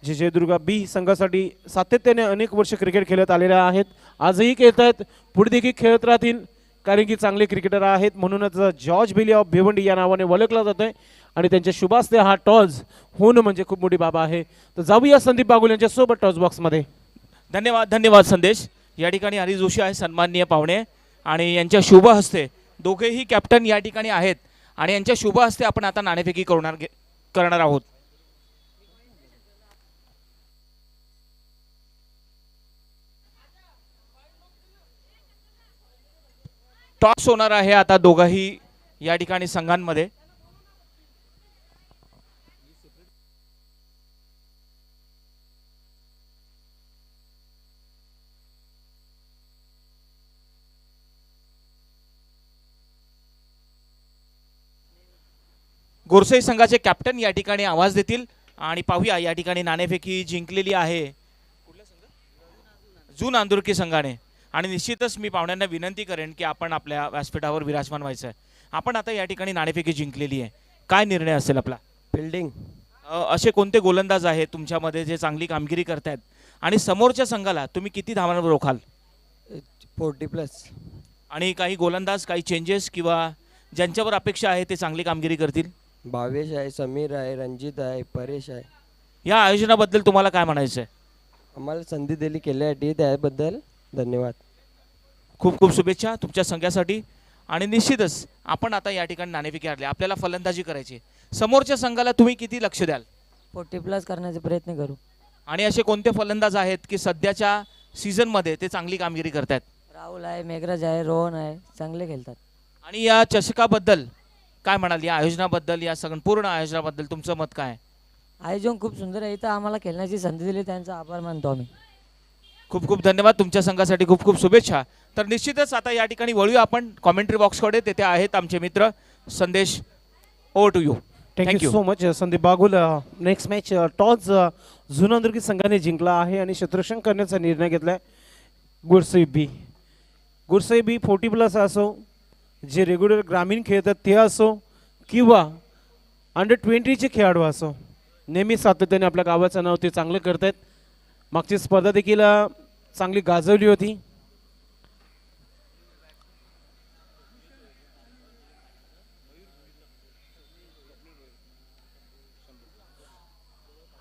जे जयदुर्गा बी संघासाठी सातत्याने अनेक वर्ष क्रिकेट खेळत आलेले आहेत, आजही खेळत आहेत, पुढे देखील खेळत राहतील कारण की चांगले क्रिकेटर आहेत. म्हणूनच जॉर्ज बेली ऑफ भिवंडी या नावाने ओळखला जात आहे आणि त्यांच्या शुभास्ते हा टॉस होणं म्हणजे खूप मोठी बाब आहे. तर जाऊया संदीप बागुल यांच्या सोबत टॉस बॉक्समध्ये. धन्यवाद धन्यवाद संदेश. या ठिकाणी हरी जोशी आहे सन्माननीय पाहुणे आणि यांच्या शुभ हस्ते दोघेही कॅप्टन या ठिकाणी आहेत आणि यांच्या शुभ हस्ते आपण आता नाणेफेकी करणार आहोत. टॉस होणार आहे आता दोघाही या ठिकाणी संघांमध्ये. गोरसई संघाचे कॅप्टन या ठिकाणी आवाज देतील आणि पाहूया या ठिकाणी नाणेफेकी जिंकलेली आहे जून आंदुरकी संघाने. आणि निश्चितच मी पाहुण्यांना विनंती करेन की आपण आपल्या व्यासपीठावर विराजमान व्हायचं आहे. आपण आता या ठिकाणी नाणेफेकी जिंकलेली आहे, काय निर्णय असेल आपला? फिल्डिंग. असे कोणते गोलंदाज आहेत तुमच्यामध्ये जे चांगली कामगिरी करतायत आणि समोरच्या संघाला तुम्ही किती धावांवर रोखाल? 40+. आणि काही गोलंदाज काही चेंजेस किंवा ज्यांच्यावर अपेक्षा आहे ते चांगली कामगिरी करतील? भावेश आहे, समीर आहे, रणजित आहे, परेश आहे. या आयोजनाबद्दल तुम्हाला काय म्हणायचं आहे? आम्हाला संधी दिली केल्यासाठी त्याबद्दल धन्यवाद. खूप खूप शुभेच्छा तुमच्या संघासाठी. आणि निश्चितच आपण आता या ठिकाणी नाणेफेकी हरले, आपल्याला फलंदाजी करायची. समोरच्या संघाला तुम्ही किती लक्ष द्याल? 40+ करण्याचा प्रयत्न करू. आणि असे कोणते फलंदाज आहेत की सध्याच्या सीझनमध्ये ते चांगली कामगिरी करतात? राहुल आहे, मेघराज आहे, रोहन आहे, चांगले खेळतात. आणि या चषकाबद्दल काय म्हणाल, या आयोजनाबद्दल, या संपूर्ण आयोजनाबद्दल तुमचं मत काय आहे? आयोजन खूप सुंदर आहे. इथं आम्हाला खेळण्याची संधी दिली त्यांचा आभार मानतो आम्ही. खूप खूप धन्यवाद तुमच्या संघासाठी, खूप खूप शुभेच्छा. तर निश्चितच आता या ठिकाणी वळूया आपण कॉमेंट्री बॉक्सकडे. तेथे आहेत आमचे मित्र Sandesh. Over to you. Thank you so much Sandeep Bagul. Next match toss Junandurgi संघाने जिंकला आहे आणि क्षेत्ररक्षण करण्याचा निर्णय घेतलाय. गुरसई बी 40+ असो, जे रेग्युलर ग्रामीण खेळतात ते असो किंवा अंडर-20चे खेळाडू असो, नेहमी सातत्याने आपल्या गावाचं नाव ते चांगलं करतात. मागची स्पर्धा देखील चांगली गाजवली होती.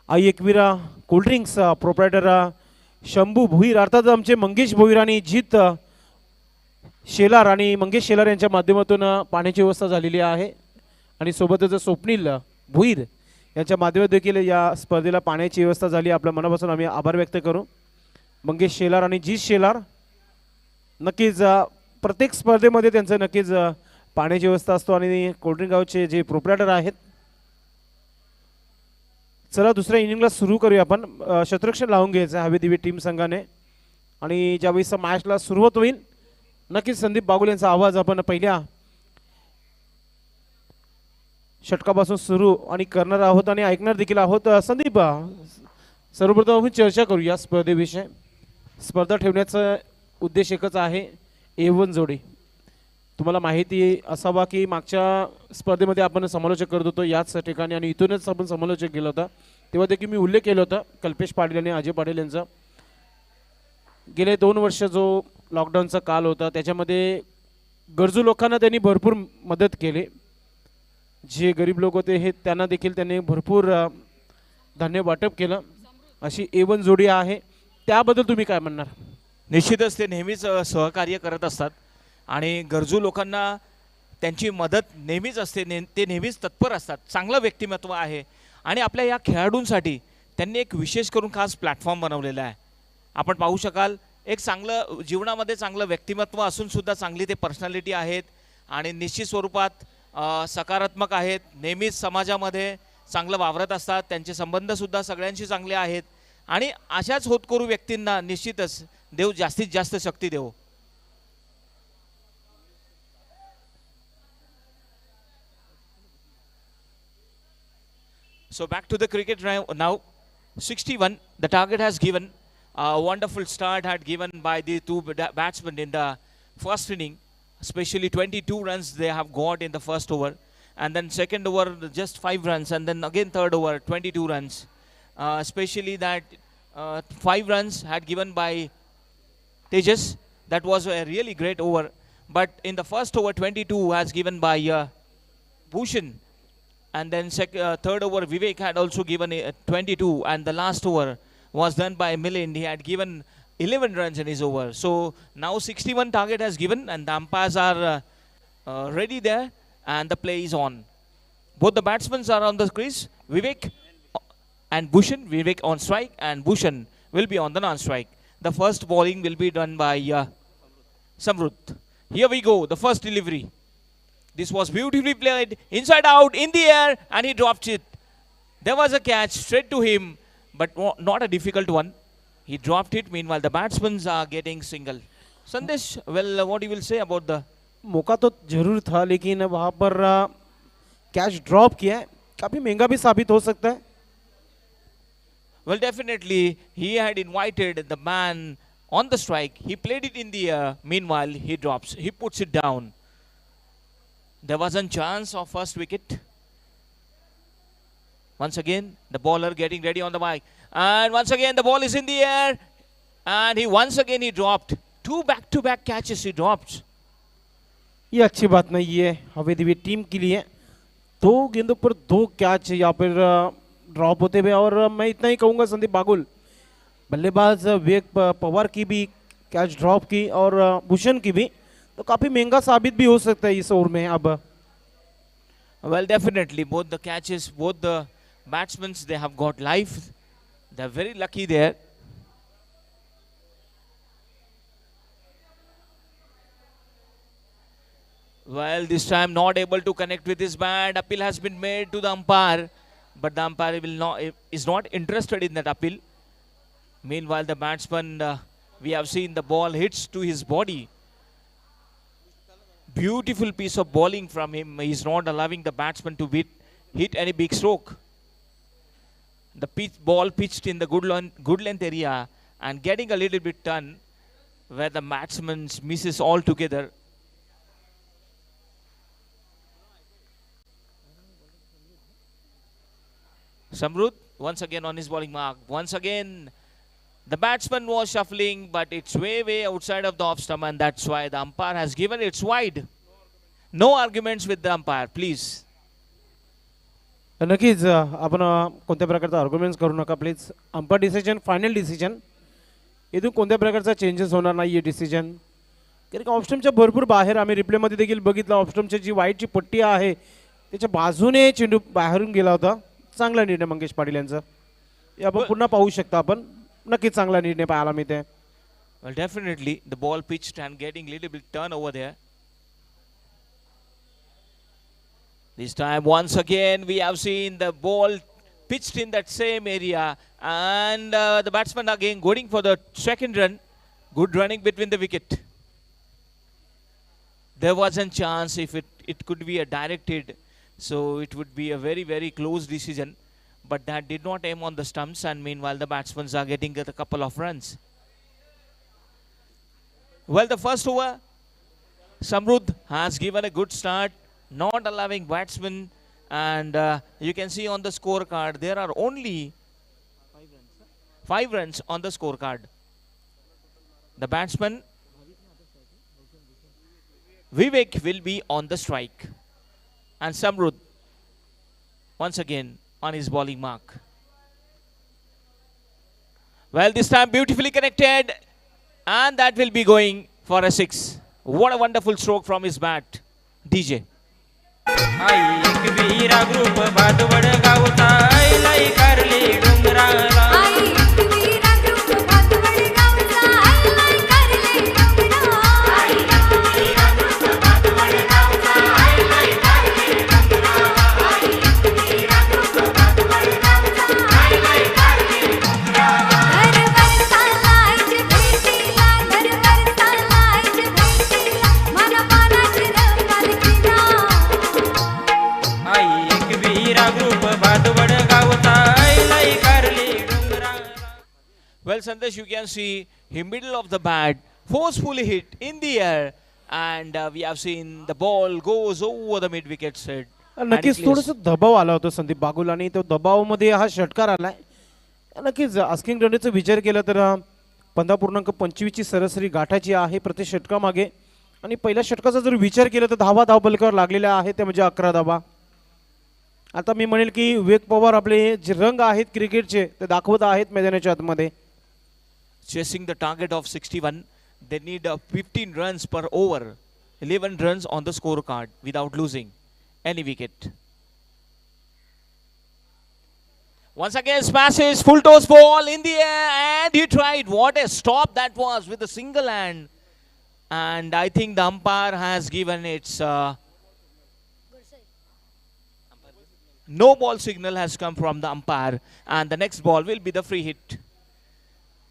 आई एकविरा कोल्ड्रिंक्स प्रोप्रायटर शंभू भोईर, अर्थात आमचे मंगेश भोईर आणि जीत शेलार आणि मंगेश शेलार यांच्या माध्यमातून पाण्याची व्यवस्था झालेली आहे. आणि सोबतच स्वप्नील भोईर यांच्या माध्यमातून देखील या स्पर्धेला पाण्याची व्यवस्था झाली. आपल्या मनापासून आम्ही आभार व्यक्त करू मंगेश शेलार आणि जीत शेलार. नक्कीच प्रत्येक स्पर्धेमध्ये त्यांचं नक्कीच पाण्याची व्यवस्था असतो. आणि कोल्ड्रिंक गावचे जे प्रोप्रायटर आहेत. चला दुसऱ्या इनिंगला सुरू करूया आपण. क्षेत्ररक्षण लावून घ्यायचं हवे दिवे टीम संघाने. आणि ज्यावेळेस मॅचला सुरुवात होईल नक्कीच संदीप बागुल यांचा आवाज आपण पहिल्या षटकापासून सुरू आणि करणार आहोत आणि ऐकणार देखील आहोत. संदीप, सर्वप्रथम आपण चर्चा करू या स्पर्धेविषयी. स्पर्धा ठेवण्याचा उद्देश एकच आहे, A1 जोडी. तुम्हाला माहिती असावा की मागच्या स्पर्धेमध्ये आपण समालोचक करत होतो याच ठिकाणी आणि इथूनच आपण समालोचक केलं होतं. तेव्हा देखील मी उल्लेख केला होता कल्पेश पाटील आणि अजय पाटील यांचा. गेले 2 वर्ष जो लॉकडाऊनचा काल होता त्याच्यामध्ये गरजू लोकांना त्यांनी भरपूर मदत केली. जे गरीब लोक होते हे त्यांना देखील त्यांनी भरपूर धान्य वाटप केलं. अशी A1 जोडी आहे, त्याबद्दल तुम्ही काय म्हणणार? निश्चितच ते नेहमीच सहकार्य करत असतात आणि गरजू लोकांना त्यांची मदत नेहमीच असते. ते नेहमीच तत्पर असतात. चांगलं व्यक्तिमत्व आहे आणि आपल्या या खेळाडूंसाठी त्यांनी एक विशेष करून खास प्लॅटफॉर्म बनवलेला आहे. आपण पाहू शकाल एक चांगलं जीवनामध्ये चांगलं व्यक्तिमत्व असून सुद्धा चांगली ते पर्सनॅलिटी आहेत आणि निश्चित स्वरूपात सकारात्मक आहेत. नेहमीच समाजामध्ये चांगलं वावरत असतात. त्यांचे संबंधसुद्धा सगळ्यांशी चांगले आहेत आणि अशाच होतकरू व्यक्तींना निश्चितच देव जास्तीत जास्त शक्ती देवो. So back to the cricket now. 61 the target has given. A wonderful start had given by the two batsmen in the first inning, especially 22 runs they have got in the first over, and then second over just 5 runs, and then again third over 22 runs. Especially that 5 runs had given by Tejas. That was a really great over. But in the first over, 22 has given by Bhushan. And then third over, Vivek had also given 22. And the last over was done by Milind. He had given 11 runs in his over. So now 61 target has given, and the umpires are ready there, and the play is on. Both the batsmen are on the crease. Vivek and Bhushan. Vivek on strike, and Bhushan will be on the non-strike. The first bowling will be done by Samruddh. Here we go, the first delivery. This was beautifully played, inside out, in the air, and he dropped it. There was a catch straight to him, but not a difficult one. He dropped it. Meanwhile, the batsmen are getting single. Sandesh, well, what you will say about the... मौका तो जरूर था, लेकिन वहाँ पर catch drop KIA है, काफ़ी महंगा भी साबित हो सकता है. Well, definitely, he had invited the man on the strike. He played it in the air. Meanwhile, he drops. He puts it down. There was a chance of first wicket. Once again, the bowler getting ready on the mic. And once again, the ball is in the air. And he dropped. 2 back-to-back catches he dropped. ये अच्छी बात नहीं है हवे Divya team के लिए. 2 गेंदों पर 2 catch यहाँ पर drop होते हुए. और मैं इतना ही कहूँगा, संदीप बागुल बल्लेबाज विवेक पवार की भी कैच ड्रॉप की और भूषण की भी, तो काफ़ी महंगा साबित भी हो सकता है इस ओवर में अब. Well, definitely, both the catches, both the batsmen, they have got life. They're very lucky there. Well, this time not able to connect with his bat. Appeal has been made to the umpire, but the umpire is not interested in that appeal. Meanwhile, the batsman, we have seen the ball hits to his body. Beautiful piece of bowling from him. He's not allowing the batsman to hit any big stroke. The ball pitched in the good length area and getting a little bit turn where the batsman misses altogether. Samruddh once again on his bowling mark. Once again, the batsman was shuffling, but it's way outside of the off stump, and that's why the umpire has given it's wide. No arguments with the umpire, please. नक्कीच आपण कोणत्या प्रकारचा arguments करू नका please. Umpire decision final decision. इथून कोणत्या प्रकारचा changes होणार नाही आहे डिसिजन. कारण की ऑफस्टमच्या भरपूर बाहेर आम्ही रिप्लेमध्ये देखील बघितलं, ऑफस्टमची जी वाईटची पट्टी आहे त्याच्या बाजूने चेंडू बाहेरून गेला होता. चांगला निर्णय मंगेश पाटील यांचा. हे आपण पुन्हा पाहू शकता. आपण नक्कीच चांगला निर्णय पाहायला मिळते. Well, definitely the ball pitched and getting little bit turn over there. This time once again we have seen the ball pitched in that same area, and the batsman again going for the second run. Good running between the wicket. There was a chance if it could be a directed, so it would be a very close decision, but that did not aim on the stumps, and meanwhile the batsmen are getting a couple of runs. Well, the first over, Samruddh has given a good start, not allowing batsmen, and you can see on the scorecard there are only 5 runs on the scorecard. The batsman Vivek will be on the strike, and Samruddh once again on his bowling mark. Well, this time beautifully connected, and that will be going for a 6. What a wonderful stroke from his bat, DJ. आई Ekvira group Bhatwad गावचा आईलाई कारली डोंगराला आई Ekvira group Bhatwad गावचा आईलाई कारले डोंगरा आई Ekvira group Bhatwad गावचा आईलाई कारले डोंगरा आई Ekvira group Bhatwad गावचा आईलाई कारले डोंगरा घर वरसालाच भेटीला घर वरसालाच भेटीला मन पानाची रंगाल किना आई एकवीरा ग्रुप भातवड गावचा आईलाई कारली डोंगराला Well, Sandesh, you can see he middle of the bat, forcefully hit in the air, and we have seen the ball goes over the mid wicket side. and it नक्कीच clears. थोडस दबाव आला होता संदीप बागुल आणि तो दबावामध्ये हा षटकार आलाय. नक्कीच आस्किंग रनचा विचार केला तर 15.25 ची सरासरी गाठाची आहे प्रति षटकामागे आणि पहिल्या षटकाचा जर विचार केला तर धावा धावफलकावर लागलेल्या आहेत ते म्हणजे 11 धावा. आता मी म्हणेल की विवेक पवार आपले जे रंग आहेत क्रिकेटचे ते दाखवत आहेत मैदानाच्या आतमध्ये. Chasing the target of 61, they need 15 runs per over, 11 runs on the scorecard without losing any wicket. Once again, smashes full toss ball in the air, and he tried. What a stop that was with a single hand. And I think the umpire has given its no ball signal has come from the umpire, and the next ball will be the free hit.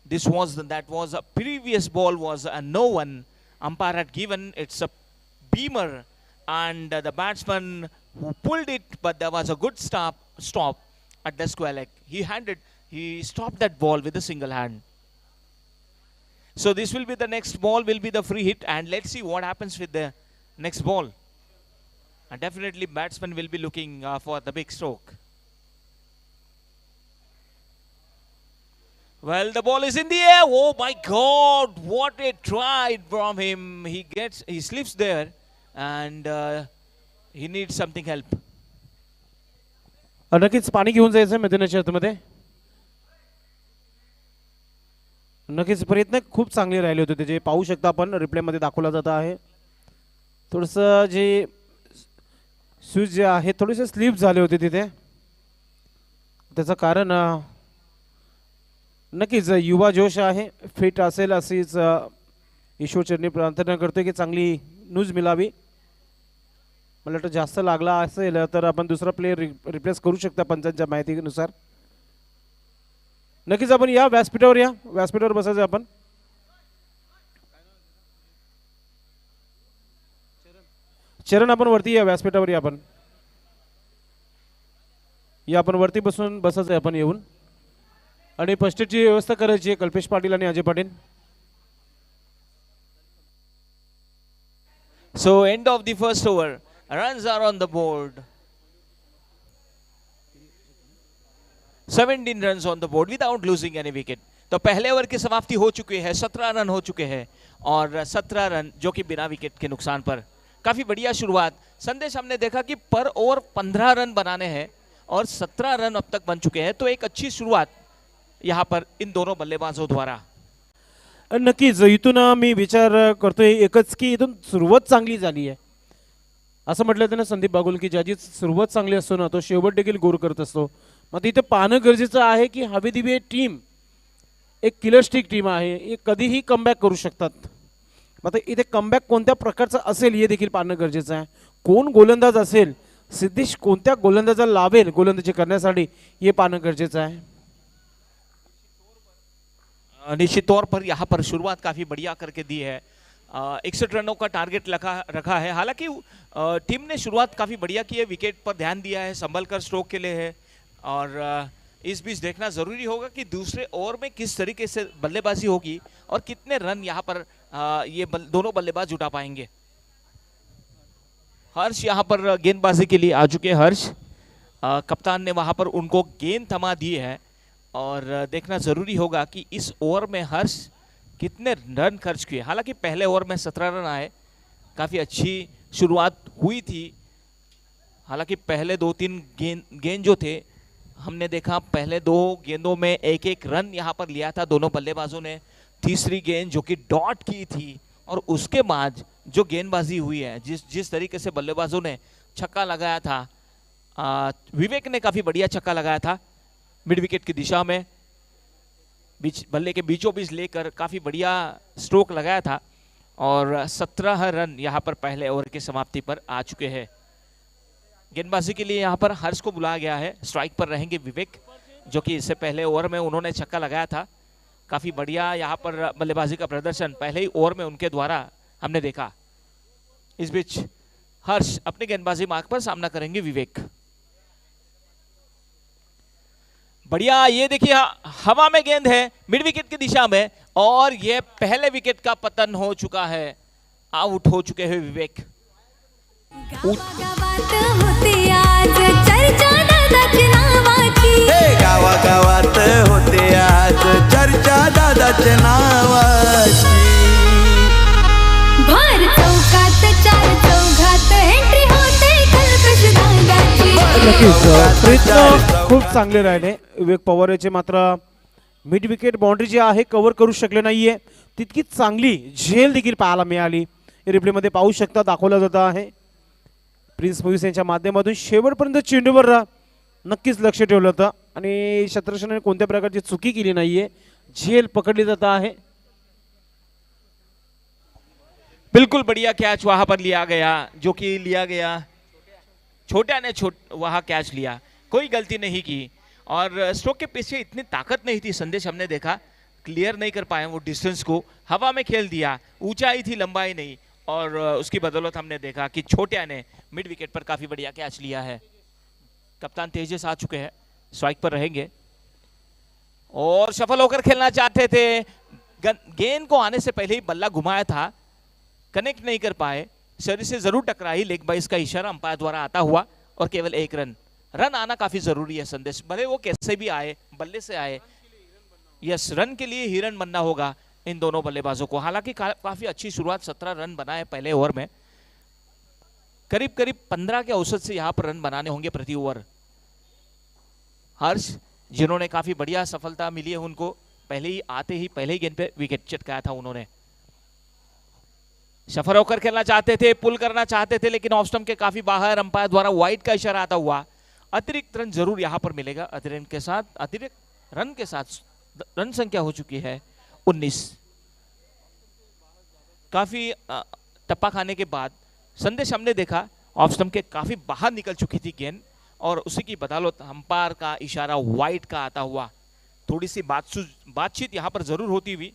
That was a previous ball was a no one. Umpire had given it's a beamer, and the batsman who pulled it, but there was a good stop at the square leg. He stopped that ball with a single hand. So this will be the next ball will be the free hit, and let's see what happens with the next ball. And definitely batsman will be looking for the big stroke. Well, the ball is in the air. Oh my God! What a try from him. He slips there, and he needs something help. नक्कीच पाणी घेऊन जायचं मैदानाच्या आतमध्ये. नक्कीच प्रयत्न खूप चांगले राहिले होते त्याचे पाहू शकता आपण रिप्ले मध्ये दाखवला जात आहे. थोडस जे शूज जे आहे थोडेसे स्लिप झाले होते तिथे. त्याचं कारण नक्कीच युवा जोश आहे फिट असेल अशीच ईश्वर चरणी प्रार्थना करतोय की चांगली न्यूज मिळावी. मला वाटतं जास्त लागला असेल तर आपण दुसरा प्लेयर रिप्लेस करू शकता पंचांच्या माहितीनुसार. नक्कीच आपण या व्यासपीठावर बसायचं आपण. चरण आपण वरती या व्यासपीठावर या आपण वरती बसायचं आपण येऊन आणि फर्स्टची व्यवस्था करायची आहे कल्पेश पाटील आणि Ajay Patil. So end of the first over, runs are on the board. 17 runs on the board without losing any wicket. तो पहले ओवर की समाप्ति हो चुकी है, 17 रन हो चुके हैं और 17 रन जो कि बिना विकेट के नुकसान पर. काफी बढ़िया शुरुआत. संदेश हमने देखा कि पर ओवर 15 रन बनाने हैं और 17 रन अब तक बन चुके हैं, तो एक अच्छी शुरुआत यहाँ पर इन दोनों बल्लेबाजों द्वारा. नक्कीच इथून मी विचार करतोय एकच की इथून सुरुवात चांगली झाली आहे. असं म्हटलं तर ना संदीप बागुल की ज्याची सुरुवात चांगली असतो ना तो शेवट देखील गोल करत असतो. मग इथे पाहणं गरजेचं आहे की हवी दिवी टीम एक किलर स्टिक टीम आहे, हे कधीही कमबॅक करू शकतात. मग इथे कमबॅक कोणत्या प्रकारचं असेल हे देखील पाहणं गरजेचं आहे. कोण गोलंदाज असेल, सिद्धेश कोणत्या गोलंदाजाला लावेल गोलंदाजी करण्यासाठी हे पाहणं गरजेचं आहे. निश्चित तौर पर यहाँ पर शुरुआत काफ़ी बढ़िया करके दी है. 61 रनों का टारगेट रखा है. हालांकि टीम ने शुरुआत काफ़ी बढ़िया की है, विकेट पर ध्यान दिया है, संभल कर स्ट्रोक के लिए है. और इस बीच देखना ज़रूरी होगा कि दूसरे ओवर में किस तरीके से बल्लेबाजी होगी और कितने रन यहाँ पर ये दोनों बल्लेबाज जुटा पाएंगे. हर्ष यहाँ पर गेंदबाजी के लिए आ चुके हैं. हर्ष कप्तान ने वहाँ पर उनको गेंद थमा दी है और देखना ज़रूरी होगा कि इस ओवर में हर्ष कितने रन खर्च किए. हालांकि पहले ओवर में 17 रन आए, काफ़ी अच्छी शुरुआत हुई थी. हालांकि पहले 2-3 गेंद जो थे हमने देखा, पहले 2 गेंदों में 1-1 रन यहाँ पर लिया था दोनों बल्लेबाजों ने. तीसरी गेंद जो कि डॉट की थी और उसके बाद जो गेंदबाजी हुई है, जिस तरीके से बल्लेबाजों ने छक्का लगाया था, विवेक ने काफ़ी बढ़िया छक्का लगाया था मिड विकेट की दिशा में, बल्ले के बीचों बीच लेकर काफ़ी बढ़िया स्ट्रोक लगाया था. और 17 रन यहाँ पर पहले ओवर की समाप्ति पर आ चुके हैं. गेंदबाजी के लिए यहाँ पर हर्ष को बुलाया गया है. स्ट्राइक पर रहेंगे विवेक, जो कि इससे पहले ओवर में उन्होंने छक्का लगाया था. काफ़ी बढ़िया यहाँ पर बल्लेबाजी का प्रदर्शन पहले ही ओवर में उनके द्वारा हमने देखा. इस बीच हर्ष अपने गेंदबाजी मार्ग पर सामना करेंगे विवेक. बढ़िया, ये देखिए हवा में गेंद है मिड विकेट की दिशा में और ये पहले विकेट का पतन हो चुका है, आउट हो चुके हैं विवेक। गावागावात होती आज चर्चा दादाची नावाची हे गावागावात होते आज चर्चा दादाच्या नावाची भर चौकात चार चौघात एंट्री होते कल्पेश दादाची नक्कीच प्रयत्न खूप चांगले राहिले विवेक पवार याचे, मात्र मिड विकेट बाउंड्री जी आहे कव्हर करू शकले नाहीये, तितकीच चांगली झेल देखील पाहायला मिळाली। रिप्लेमध्ये पाहू शकता, दाखवलं जात आहे प्रिन्स मूव्हीज यांच्या माध्यमातून शेवटपर्यंत चेंडूवर नक्कीच लक्ष ठेवलं होतं आणि शतरक्षणाने कोणत्या प्रकारची चुकी केली नाहीये, झेल पकडली जात आहे। बिल्कुल बढ़िया कैच वहां पर लिया गया, जो कि लिया गया छोटा ने वहां कैच लिया, कोई गलती नहीं की और स्ट्रोक के पीछे इतनी ताकत नहीं थी। संदेश हमने देखा क्लियर नहीं कर पाए वो डिस्टेंस को, हवा में खेल दिया, ऊंचाई थी लंबाई नहीं, और उसकी बदौलत हमने देखा कि छोटिया ने मिड विकेट पर काफी बढ़िया कैच लिया है। कप्तान तेजस आ चुके हैं, स्ट्राइक पर रहेंगे और सफल होकर खेलना चाहते थे। गेंद को आने से पहले ही बल्ला घुमाया था, कनेक्ट नहीं कर पाए, शरीर से जरूर टकराई, लेग बाइस का इशारा अंपायर द्वारा आता हुआ और केवल एक रन। रन आना काफी जरूरी है संदेश, भले वो कैसे भी आए, बल्ले से आए, यस रन के लिए ही रन बनना होगा इन दोनों बल्लेबाजों को। हालांकि काफी अच्छी शुरुआत, 17 रन बनाए पहले ओवर में, करीब करीब 15 के औसत से यहां पर रन बनाने होंगे प्रति ओवर। हर्ष जिन्होंने काफी बढ़िया सफलता मिली है उनको, पहले ही आते ही पहले ही गेंद पे विकेट चटकाया था उन्होंने। सफर होकर खेलना चाहते थे, पुल करना चाहते थे, लेकिन ऑफ स्टंप के काफी बाहर, अंपायर द्वारा वाइड का इशारा आता हुआ। अतिरिक्त रन जरूर यहां पर मिलेगा, अतिरिक्त रन के साथ रन संख्या हो चुकी है 19। काफी टप्पा खाने के बाद संदेश हमने देखा ऑफ स्टंप के काफी बाहर निकल चुकी थी गेंद और उसी की बदौलत अंपायर का इशारा वाइड का आता हुआ। थोड़ी सी बातचीत यहां पर जरूर होती हुई,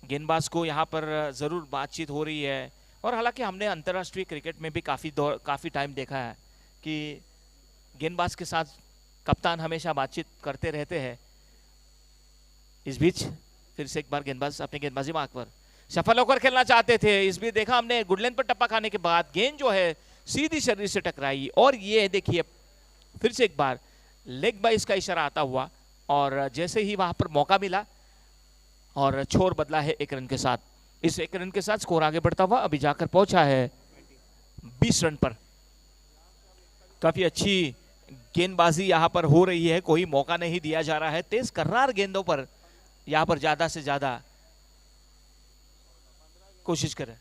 गेंदबाज को यहां पर जरूर बातचीत हो रही है। और हालांकि हमने अंतर्राष्ट्रीय क्रिकेट में भी काफी टाइम देखा है कि गेंदबाज के साथ कप्तान हमेशा बातचीत करते रहते हैं। इस बीच फिर से एक बार गेंदबाज अपनी गेंदबाजी मार्ग पर सफल होकर खेलना चाहते थे। इस बीच देखा हमने गुडलैंड पर टप्पा खाने के बाद गेंद जो है सीधी शरीर से टकराई और ये देखिए फिर से एक बार लेग बाइस का इशारा आता हुआ और जैसे ही वहां पर मौका मिला और छोर बदला है 1 रन के साथ। इस 1 रन के साथ स्कोर आगे बढ़ता हुआ अभी जाकर पहुंचा है 20 रन पर। काफी अच्छी गेंदबाजी यहां पर हो रही है, कोई मौका नहीं दिया जा रहा है, तेज कर्रार गेंदों पर यहां पर ज्यादा से ज्यादा कोशिश करें।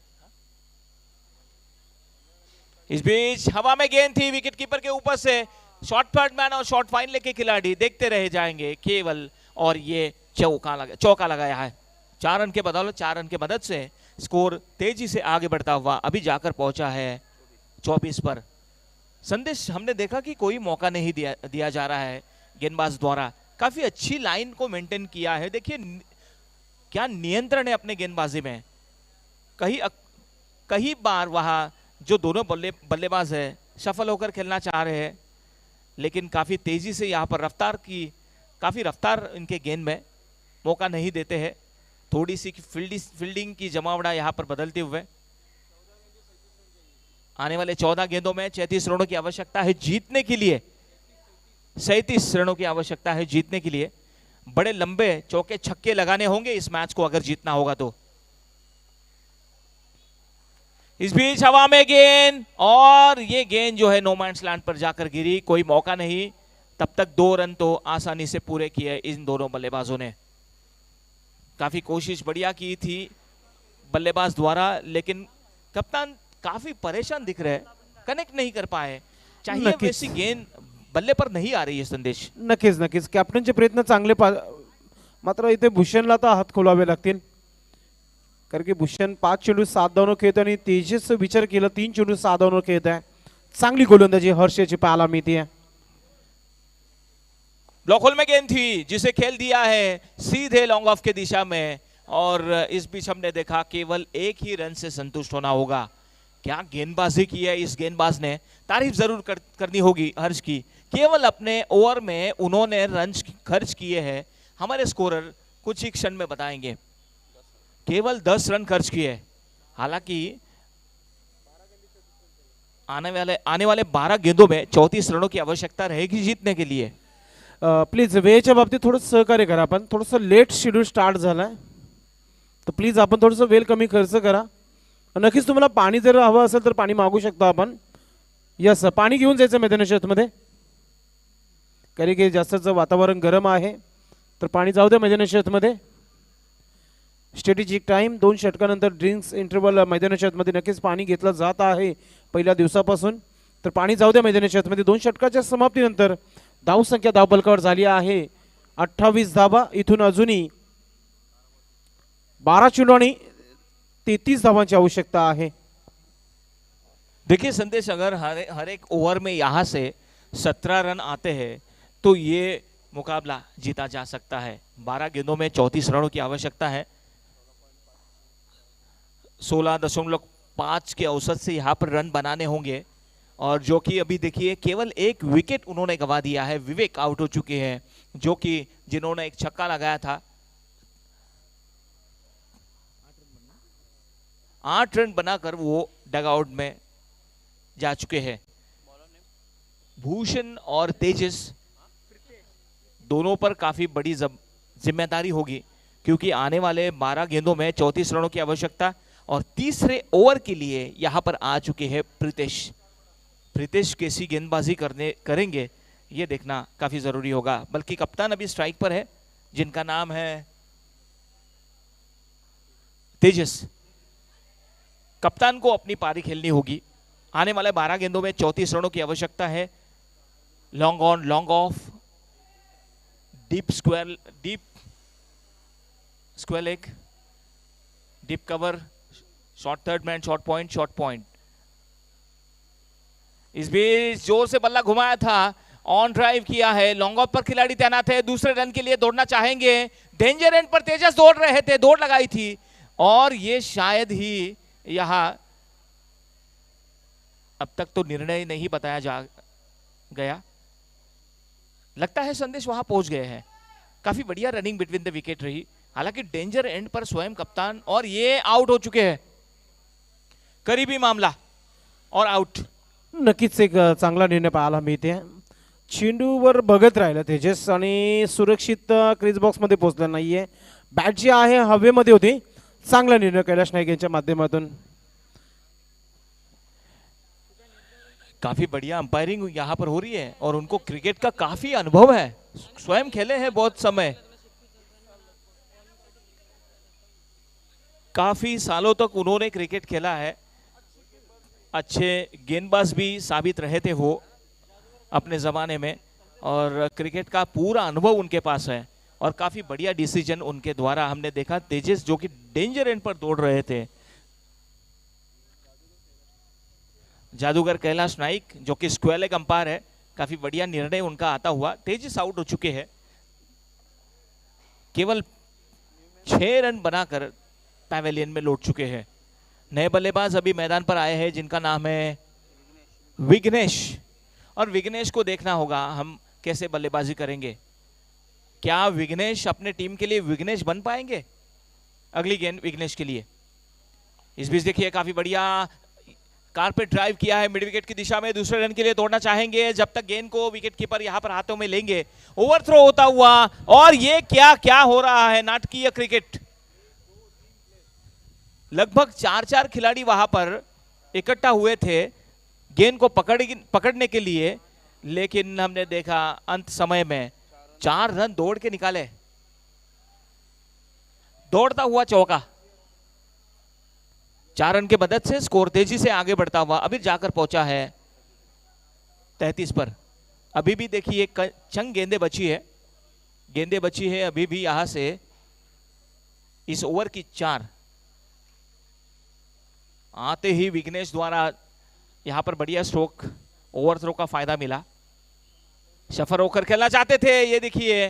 इस बीच हवा में गेंद थी विकेट कीपर के ऊपर से, शॉर्ट थर्ड मैन और शॉर्ट फाइन लेके खिलाड़ी देखते रह जाएंगे केवल, और ये चौका लगाया है। 4 रन के बदौलत 4 रन के मदद से स्कोर तेजी से आगे बढ़ता हुआ अभी जाकर पहुंचा है 24 पर। संदेश हमने देखा कि कोई मौका नहीं दिया जा रहा है गेंदबाज द्वारा, काफी अच्छी लाइन को मेंटेन किया है। देखिए क्या नियंत्रण है अपने गेंदबाजी में। कई बार वहां जो दोनों बल्लेबाज है सफल होकर खेलना चाह रहे हैं, लेकिन काफी तेजी से यहां पर काफी रफ्तार इनके गेंद में मौका नहीं देते हैं। थोड़ी सी फील्डिंग की जमावड़ा यहां पर बदलते हुए आने वाले 14 गेंदों में 33 रनों की आवश्यकता है जीतने के लिए, 37 रनों की आवश्यकता है जीतने के लिए। बड़े लंबे चौके छक्के लगाने होंगे इस मैच को अगर जीतना होगा तो। इस बीच हवा में गेंद और ये गेंद जो है नो मैंस लैंड पर जाकर गिरी, कोई मौका नहीं। तब तक 2 रन तो आसानी से पूरे किए इन दोनों बल्लेबाजों ने। काफी कोशिश बढ़िया की थी बल्लेबाज द्वारा, लेकिन कप्तान काफी परेशान दिख रहे, कनेक्ट नहीं कर पाए। चाहिए वैसी गेंद बल्ले पर नाही आ रही है संदेश। नक्कीच कॅप्टनचे प्रयत्न चांगले, मात्र इथे भूषणला तर हात खोलावे लागतील, कारण की भूषण 5 चेंडू 7 धावांवर खेळतो आणि तेजस विचार केला 3 चेंडू 7 धावांवर खेळत आहे। चांगली गोलंदाजी हर्षची पाहायला मिळते आहे। ब्लॉक होल में गेंद थी जिसे खेल दिया है सीधे लॉन्ग ऑफ के दिशा में, और इस बीच हमने देखा केवल 1 ही रन से संतुष्ट होना होगा। क्या गेंदबाजी की है इस गेंदबाज ने, तारीफ जरूर करनी होगी हर्ष की। केवल अपने ओवर में उन्होंने रन खर्च किए हैं, हमारे स्कोरर कुछ ही क्षण में बताएंगे। केवल 10 रन खर्च किए, हालांकि आने वाले 12 गेंदों में 34 रनों की आवश्यकता रहेगी जीतने के लिए। प्लीज वेळेच्या बाबतीत थोडं सहकार्य करा। आपण थोडंसं लेट शेड्यूल स्टार्ट झालाय, तर प्लीज आपण थोडंसं वेळ कमी खर्च करा। नक्कीच तुम्हाला पाणी जर हवं असेल तर पाणी मागू शकता आपण। यस, पाणी घेऊन जायचं मैदानाच्या आतमध्ये, कारण की जास्तचं वातावरण गरम आहे, तर पाणी जाऊ द्या मैदानाच्या आतमध्ये। स्ट्रॅटेजिक टाइम 2 षटकानंतर ड्रिंक्स इंटरवल मैदानाच्या आतमध्ये नक्कीच पाणी घेतलं जात आहे पहिल्या दिवसापासून, तर पाणी जाऊ द्या मैदानाच्या आतमध्ये। 2 षटकाच्या समाप्तीनंतर धावसंख्या धावफलकावर झाली आहे 28 धावा। इथून अजूनही 12 चेंडू आणि 33 धावांची आवश्यकता है। देखिए संदेश, अगर हर एक ओवर में यहाँ से 17 रन आते हैं तो ये मुकाबला जीता जा सकता है। 12 गेंदों में 34 रनों की आवश्यकता है। 16.5 के औसत से यहाँ पर रन बनाने होंगे, और जो कि अभी देखिए केवल एक विकेट उन्होंने गंवा दिया है। विवेक आउट हो चुके हैं, जो कि जिन्होंने एक छक्का लगाया था। 8 रन बनाकर वो डगआउट में जा चुके हैं। भूषण और तेजस दोनों पर काफी बड़ी जिम्मेदारी होगी, क्योंकि आने वाले 12 गेंदों में 34 रनों की आवश्यकता, और तीसरे ओवर के लिए यहां पर आ चुके हैं प्रीतेश कैसी गेंदबाजी करेंगे ये देखना काफी जरूरी होगा। बल्कि कप्तान अभी स्ट्राइक पर है, जिनका नाम है तेजस। कप्तान को अपनी पारी खेलनी होगी। आने वाले 12 गेंदों में 34 रनों की आवश्यकता है। Long on, long off, deep square leg, deep cover, short third man, short point. Is beach जोर से बल्ला घुमाया था, ऑन ड्राइव किया है, लॉन्ग ऑफ पर खिलाड़ी तैनात है, दूसरे रन के लिए दौड़ना चाहेंगे। डेंजर एंड पर तेजस दौड़ रहे थे, दौड़ लगाई थी, और ये शायद ही यहां अब तक तो निर्णय नहीं बताया जा गया, लगता है संदेश वहां पहुंच गए हैं। काफी बढ़िया रनिंग बिटवीन द विकेट रही, हालांकि डेंजर एंड पर स्वयं कप्तान, और ये आउट हो चुके हैं। करीबी मामला और आउट। नक्कीच एक चांगला निर्णय पाहायला मिळते। चेंडूवर बघत राहिला तेजस आणि सुरक्षित क्रीज बॉक्स मध्ये पोहोचला नाहीये। बॅट जी आहे हवेमध्ये होती। चांगला निर्णय कैलाश नाईक यांच्या माध्यमातून। काफी बढ़िया अंपायरिंग यहाँ पर हो रही है, और उनको क्रिकेट का काफी अनुभव है, स्वयं खेले हैं बहुत समय, काफी सालों तक उन्होंने क्रिकेट खेला है। अच्छे गेंदबाज भी साबित रहे थे वो अपने ज़माने में, और क्रिकेट का पूरा अनुभव उनके पास है, और काफ़ी बढ़िया डिसीजन उनके द्वारा हमने देखा। तेजस जो कि डेंजर एंड पर दौड़ रहे थे, जादूगर कैलाश नाइक जो कि स्क्वायर लेग अंपायर है, काफ़ी बढ़िया निर्णय उनका आता हुआ। तेजस आउट हो चुके हैं, केवल 6 रन बनाकर पैवेलियन में लौट चुके हैं। नए बल्लेबाज अभी मैदान पर आए हैं, जिनका नाम है विघ्नेश, और विघ्नेश को देखना होगा हम कैसे बल्लेबाजी करेंगे। क्या विघ्नेश अपने टीम के लिए विघ्नेश बन पाएंगे? अगली गेंद विघ्नेश के लिए। इस बीच देखिए काफी बढ़िया कारपेट ड्राइव किया है मिड विकेट की दिशा में, दूसरे रन के लिए दौड़ना चाहेंगे, जब तक गेंद को विकेट कीपर यहां पर हाथों में लेंगे। ओवरथ्रो होता हुआ, और ये क्या क्या हो रहा है, नाटकीय क्रिकेट। लगभग 4 खिलाड़ी वहां पर इकट्ठा हुए थे गेंद को पकड़ने के लिए, लेकिन हमने देखा अंत समय में 4 रन दौड़ के निकाले। दौड़ता हुआ चौका, 4 रन के मदद से स्कोर तेजी से आगे बढ़ता हुआ अभी जाकर पहुंचा है 33 पर। अभी भी देखिए चंग गेंदे बची है अभी भी यहां से इस ओवर की 4। आते ही विघ्नेश द्वारा यहां पर बढ़िया स्ट्रोक, ओवरथ्रो का फायदा मिला। सफर होकर खेलना चाहते थे, ये देखिए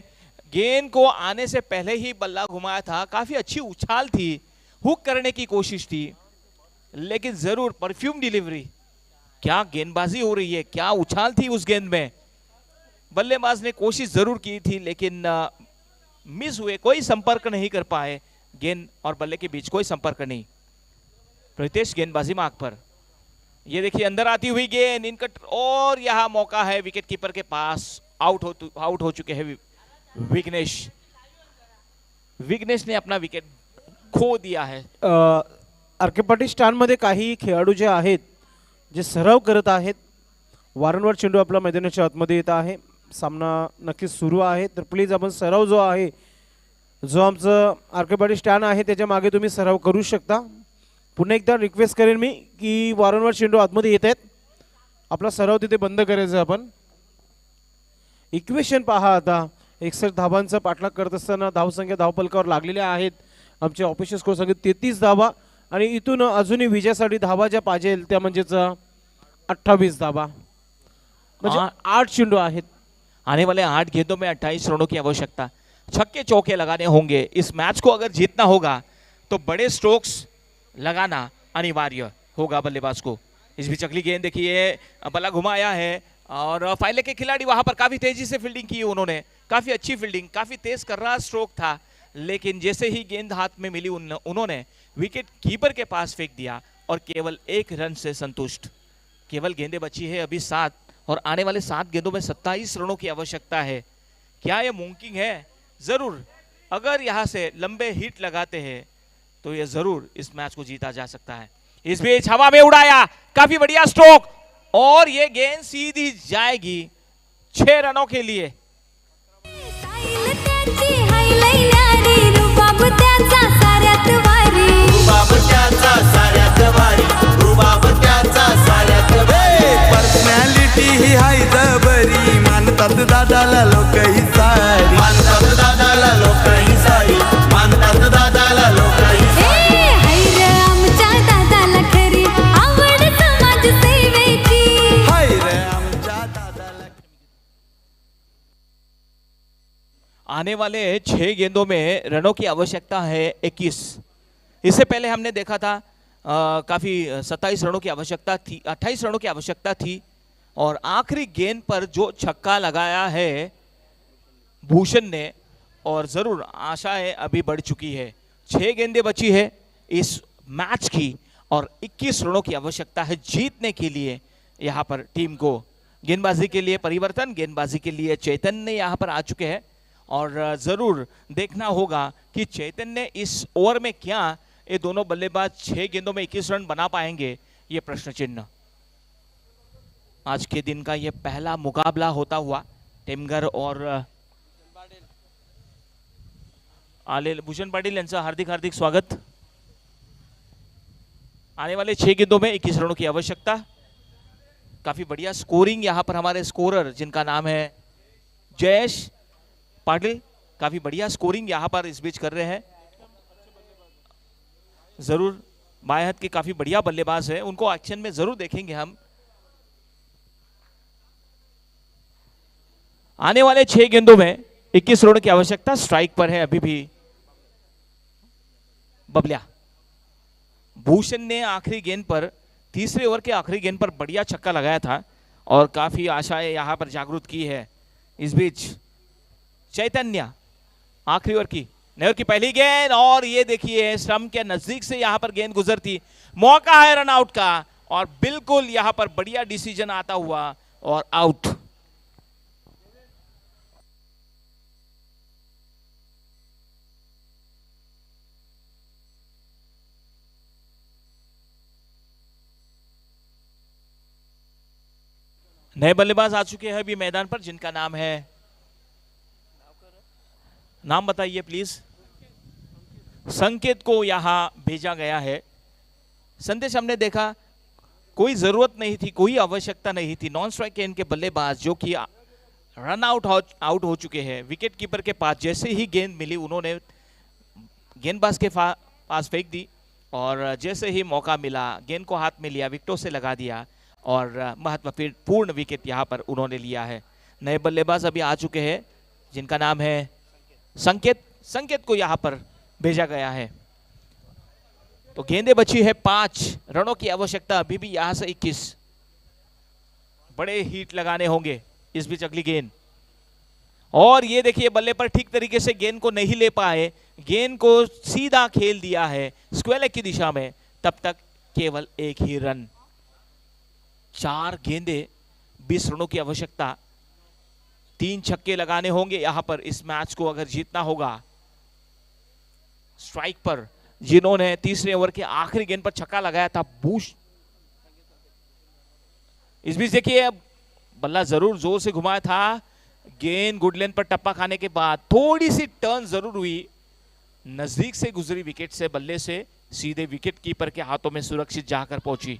गेंद को आने से पहले ही बल्ला घुमाया था, काफी अच्छी उछाल थी, हुक करने की कोशिश थी, लेकिन जरूर परफ्यूम डिलीवरी, क्या गेंदबाजी हो रही है, क्या उछाल थी उस गेंद में। बल्लेबाज ने कोशिश जरूर की थी लेकिन मिस हुए, कोई संपर्क नहीं कर पाए, गेंद और बल्ले के बीच कोई संपर्क नहीं। प्रीतेश गेंदबाजी मार्ग पर, ये देखिए अंदर आती हुई गेंद इनकट, और यहां मौका है विकेट कीपर के पास। आउट हो चुके हैं विघ्नेश। विघ्नेश ने अपना विकेट खो दिया है। अर्केपाटी स्टँडमध्ये काही खेळाडू जे आहेत जे सराव करत आहेत, वारंवार चेंडू आपला मैदानाच्या आतमध्ये येत आहे, सामना नक्कीच सुरू आहे, तर प्लीज आपण सराव जो आहे, जो आमचं अर्केपाटी स्टँड आहे त्याच्या मागे तुम्ही सराव करू शकता। पुन्हा एकदा रिक्वेस्ट करेन मी की वारंवार चेंडू आतमध्ये येत आहेत, आपला सराव तिथे बंद करायचा आपण। इक्वेशन पहा आता, 61 धावांचा पाठलाग करत असताना धावसंख्या धावपलकावर लागलेल्या आहेत। आमचे ऑफिशियल स्कोर सांगितले 33 धावा आणि इथून अजूनही विजयासाठी धावा ज्या पाहिजे त्या म्हणजेच 28 धावा, म्हणजे 8 चेंडू आहेत। आने वाले 8 गेंदों में 28 रनों की आवश्यकता, छक्के चौके लगाने होंगे। इस मैच को अगर जीतना होगा तो बड़े स्ट्रोक्स लगाना अनिवार्य होगा बल्लेबाज को। इस बीच अगली गेंद देखिए, बल्ला घुमाया है और फाइले के खिलाड़ी वहां पर काफी तेजी से फील्डिंग की उन्होंने, काफी अच्छी फील्डिंग, काफी तेज कर रहा स्ट्रोक था, लेकिन जैसे ही गेंद हाथ में मिली उन्होंने विकेट कीपर के पास फेंक दिया और केवल 1 रन से संतुष्ट। केवल गेंदें बची है अभी 7 और आने वाले 7 गेंदों में 27 रनों की आवश्यकता है। क्या यह मुमकिन है? जरूर, अगर यहां से लंबे हिट लगाते हैं तो यह जरूर इस मैच को जीता जा सकता है। इस बीच हवा में उड़ाया, काफी बढ़िया स्ट्रोक, और यह गेंद सीधी जाएगी 6 रनों के लिए। स्टाईल त्याची हायलाई न्यारी, रुबाब त्याचा साऱ्यात वारी, रुबाब त्याचा साऱ्यात वारी, रुबाब त्याचा साऱ्यात वारी। पर्सनॅलिटी ही हाय जबरी, मानतात दादाला लोक ही सारी, मानतात दादाला लोक ही सारी, मानतात दादाला लोक ही सारी। ए हाय रे आमच्या दादाला खरी आवड समाज सेवेची, हाय रे आमच्या दादाला। आने वाले 6 गेंदों में रनों की आवश्यकता है 21। इससे पहले हमने देखा था काफी 27 रनों की आवश्यकता थी, 28 रनों की आवश्यकता थी, और आखिरी गेंद पर जो छक्का लगाया है भूषण ने, और जरूर आशाएं अभी बढ़ चुकी है। 6 गेंदें बची है इस मैच की और 21 रनों की आवश्यकता है जीतने के लिए यहाँ पर टीम को। गेंदबाजी के लिए परिवर्तन, गेंदबाजी के लिए चैतन्य यहाँ पर आ चुके हैं, और जरूर देखना होगा कि चैतन्य इस ओवर में क्या ये दोनों बल्लेबाज 6 गेंदों में 21 रन बना पाएंगे, ये प्रश्न चिन्ह। आज के दिन का ये पहला मुकाबला होता हुआ टेमघर और आले भूषण पाटिल यांचं हार्दिक हार्दिक स्वागत। आने वाले 6 गेंदों में 21 रनों की आवश्यकता। काफी बढ़िया स्कोरिंग यहाँ पर हमारे स्कोरर जिनका नाम है जयेश पाटिल, काफी बढ़िया स्कोरिंग यहाँ पर इस बीच कर रहे हैं। जरूर बाएं हाथ के काफी बढ़िया बल्लेबाज है, उनको एक्शन में जरूर देखेंगे हम। आने वाले 6 गेंदों में 21 रनों की आवश्यकता। स्ट्राइक पर है अभी भी बबलिया। भूषण ने आखिरी गेंद पर, तीसरे ओवर के आखिरी गेंद पर बढ़िया छक्का लगाया था और काफी आशाएं यहां पर जागृत की है। इस बीच चैतन्य आखिरी ओवर की, नए ओवर की पहली गेंद, और ये देखिए स्टंप के नजदीक से यहां पर गेंद गुजरती, मौका है रन आउट का, और बिल्कुल यहां पर बढ़िया डिसीजन आता हुआ और आउट। नए बल्लेबाज आ चुके हैं अभी मैदान पर, जिनका नाम है, नाम बताइए प्लीज। संकेत को यहां भेजा गया है। संदेश हमने देखा, कोई जरूरत नहीं थी, कोई आवश्यकता नहीं थी। नॉन स्ट्राइक के इनके बल्लेबाज जो कि रन आउट हो चुके हैं, विकेट कीपर के पास जैसे ही गेंद मिली उन्होंने गेंदबाज के पास फेंक दी, और जैसे ही मौका मिला गेंद को हाथ में लिया, विकेटों से लगा दिया, और महत्वपूर्ण विकेट यहां पर उन्होंने लिया है। नए बल्लेबाज अभी आ चुके हैं जिनका नाम है संकेत। संकेत को यहां पर भेजा गया है। तो गेंदे बची है 5 रनों की आवश्यकता अभी भी यहां से 21। बड़े हिट लगाने होंगे इस बीच अगली गेंद, और ये देखिए बल्ले पर ठीक तरीके से गेंद को नहीं ले पाए, गेंद को सीधा खेल दिया है स्क्वायर लेग की दिशा में। तब तक केवल एक ही रन। 4 गेंदे 20 रनों की आवश्यकता, 3 छक्के लगाने होंगे यहां पर इस मैच को अगर जीतना होगा। स्ट्राइक पर जिन्होंने तीसरे ओवर के आखिरी गेंद पर छक्का लगाया था बूश। इस बीच देखिए बल्ला जरूर जोर से घुमाया था, गेंद गुड लेंथ पर टप्पा खाने के बाद थोड़ी सी टर्न जरूर हुई, नजदीक से गुजरी विकेट से, बल्ले से सीधे विकेट कीपर के हाथों में सुरक्षित जाकर पहुंची।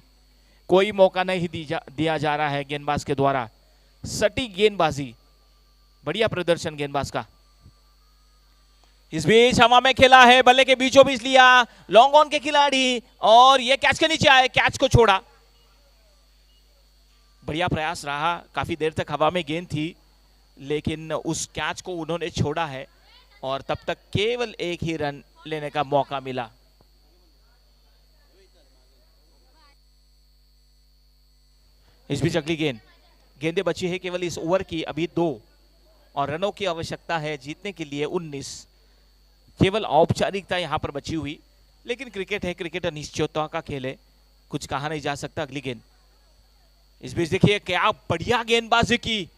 कोई मौका नहीं दिया जा रहा है गेंदबाज के द्वारा। सटीक गेंदबाजी, बढ़िया प्रदर्शन गेंदबाज का। इस बीच हवा में खेला है, बल्ले के बीचों बीच लिया लॉन्ग ऑन के खिलाड़ी, और यह कैच के नीचे आए, कैच को छोड़ा। बढ़िया प्रयास रहा, काफी देर तक हवा में गेंद थी लेकिन उस कैच को उन्होंने छोड़ा है, और तब तक केवल एक ही रन लेने का मौका मिला। इस बीच अगली गेंदे बची है केवल इस ओवर की अभी 2, और रनों की आवश्यकता है जीतने के लिए 19। केवल औपचारिकता यहां पर बची हुई, लेकिन क्रिकेट है, क्रिकेट अनिश्चितता का खेल है, कुछ कहा नहीं जा सकता। अगली गेंद, इस बीच देखिए क्या बढ़िया गेंदबाजी की,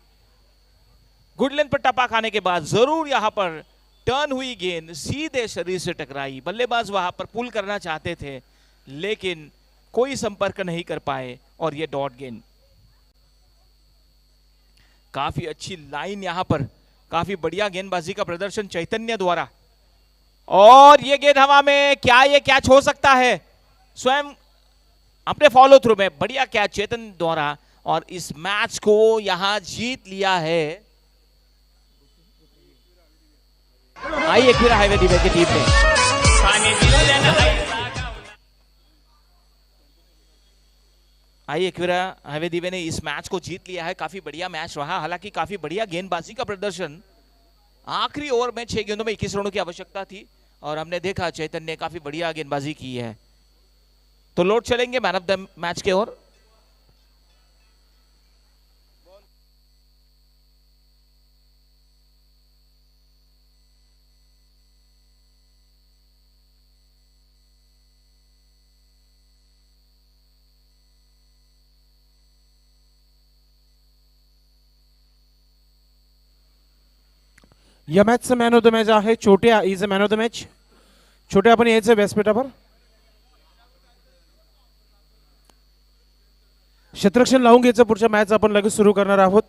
गुड लेंथ पर टप्पा खाने के बाद जरूर यहां पर टर्न हुई गेंद, सीधे शरीर से टकराई। बल्लेबाज वहां पर पुल करना चाहते थे लेकिन कोई संपर्क नहीं कर पाए, और यह डॉट गेंद। काफी अच्छी लाइन यहां पर, काफी बढ़िया गेंदबाजी का प्रदर्शन चैतन्य द्वारा, और यह गेंद हवा में, क्या यह कैच हो सकता है? स्वयं अपने फॉलो थ्रू में बढ़िया कैच चेतन द्वारा, और इस मैच को यहां जीत लिया है आई एकविरा हाईवे दिवे की टीम ने। आई एकविरा हाईवे दिवे ने इस मैच को जीत लिया है। काफी बढ़िया मैच रहा, हालांकि काफी बढ़िया गेंदबाजी का प्रदर्शन। आखिरी ओवर में 6 गेंदों में 21 रनों की आवश्यकता थी, और हमने देखा चैतन्य ने काफी बढ़िया गेंदबाजी की है। तो लौट चलेंगे मैन ऑफ द मैच के ओर। या मॅचचं मॅन ऑफ द मॅच आहे छोट्या, is a man of the match. छोट्या आपण यायचं व्यासपीठावर. क्षेत्ररक्षण लावून घ्यायचं, पुढच्या मॅच आपण लगेच सुरू करणार आहोत.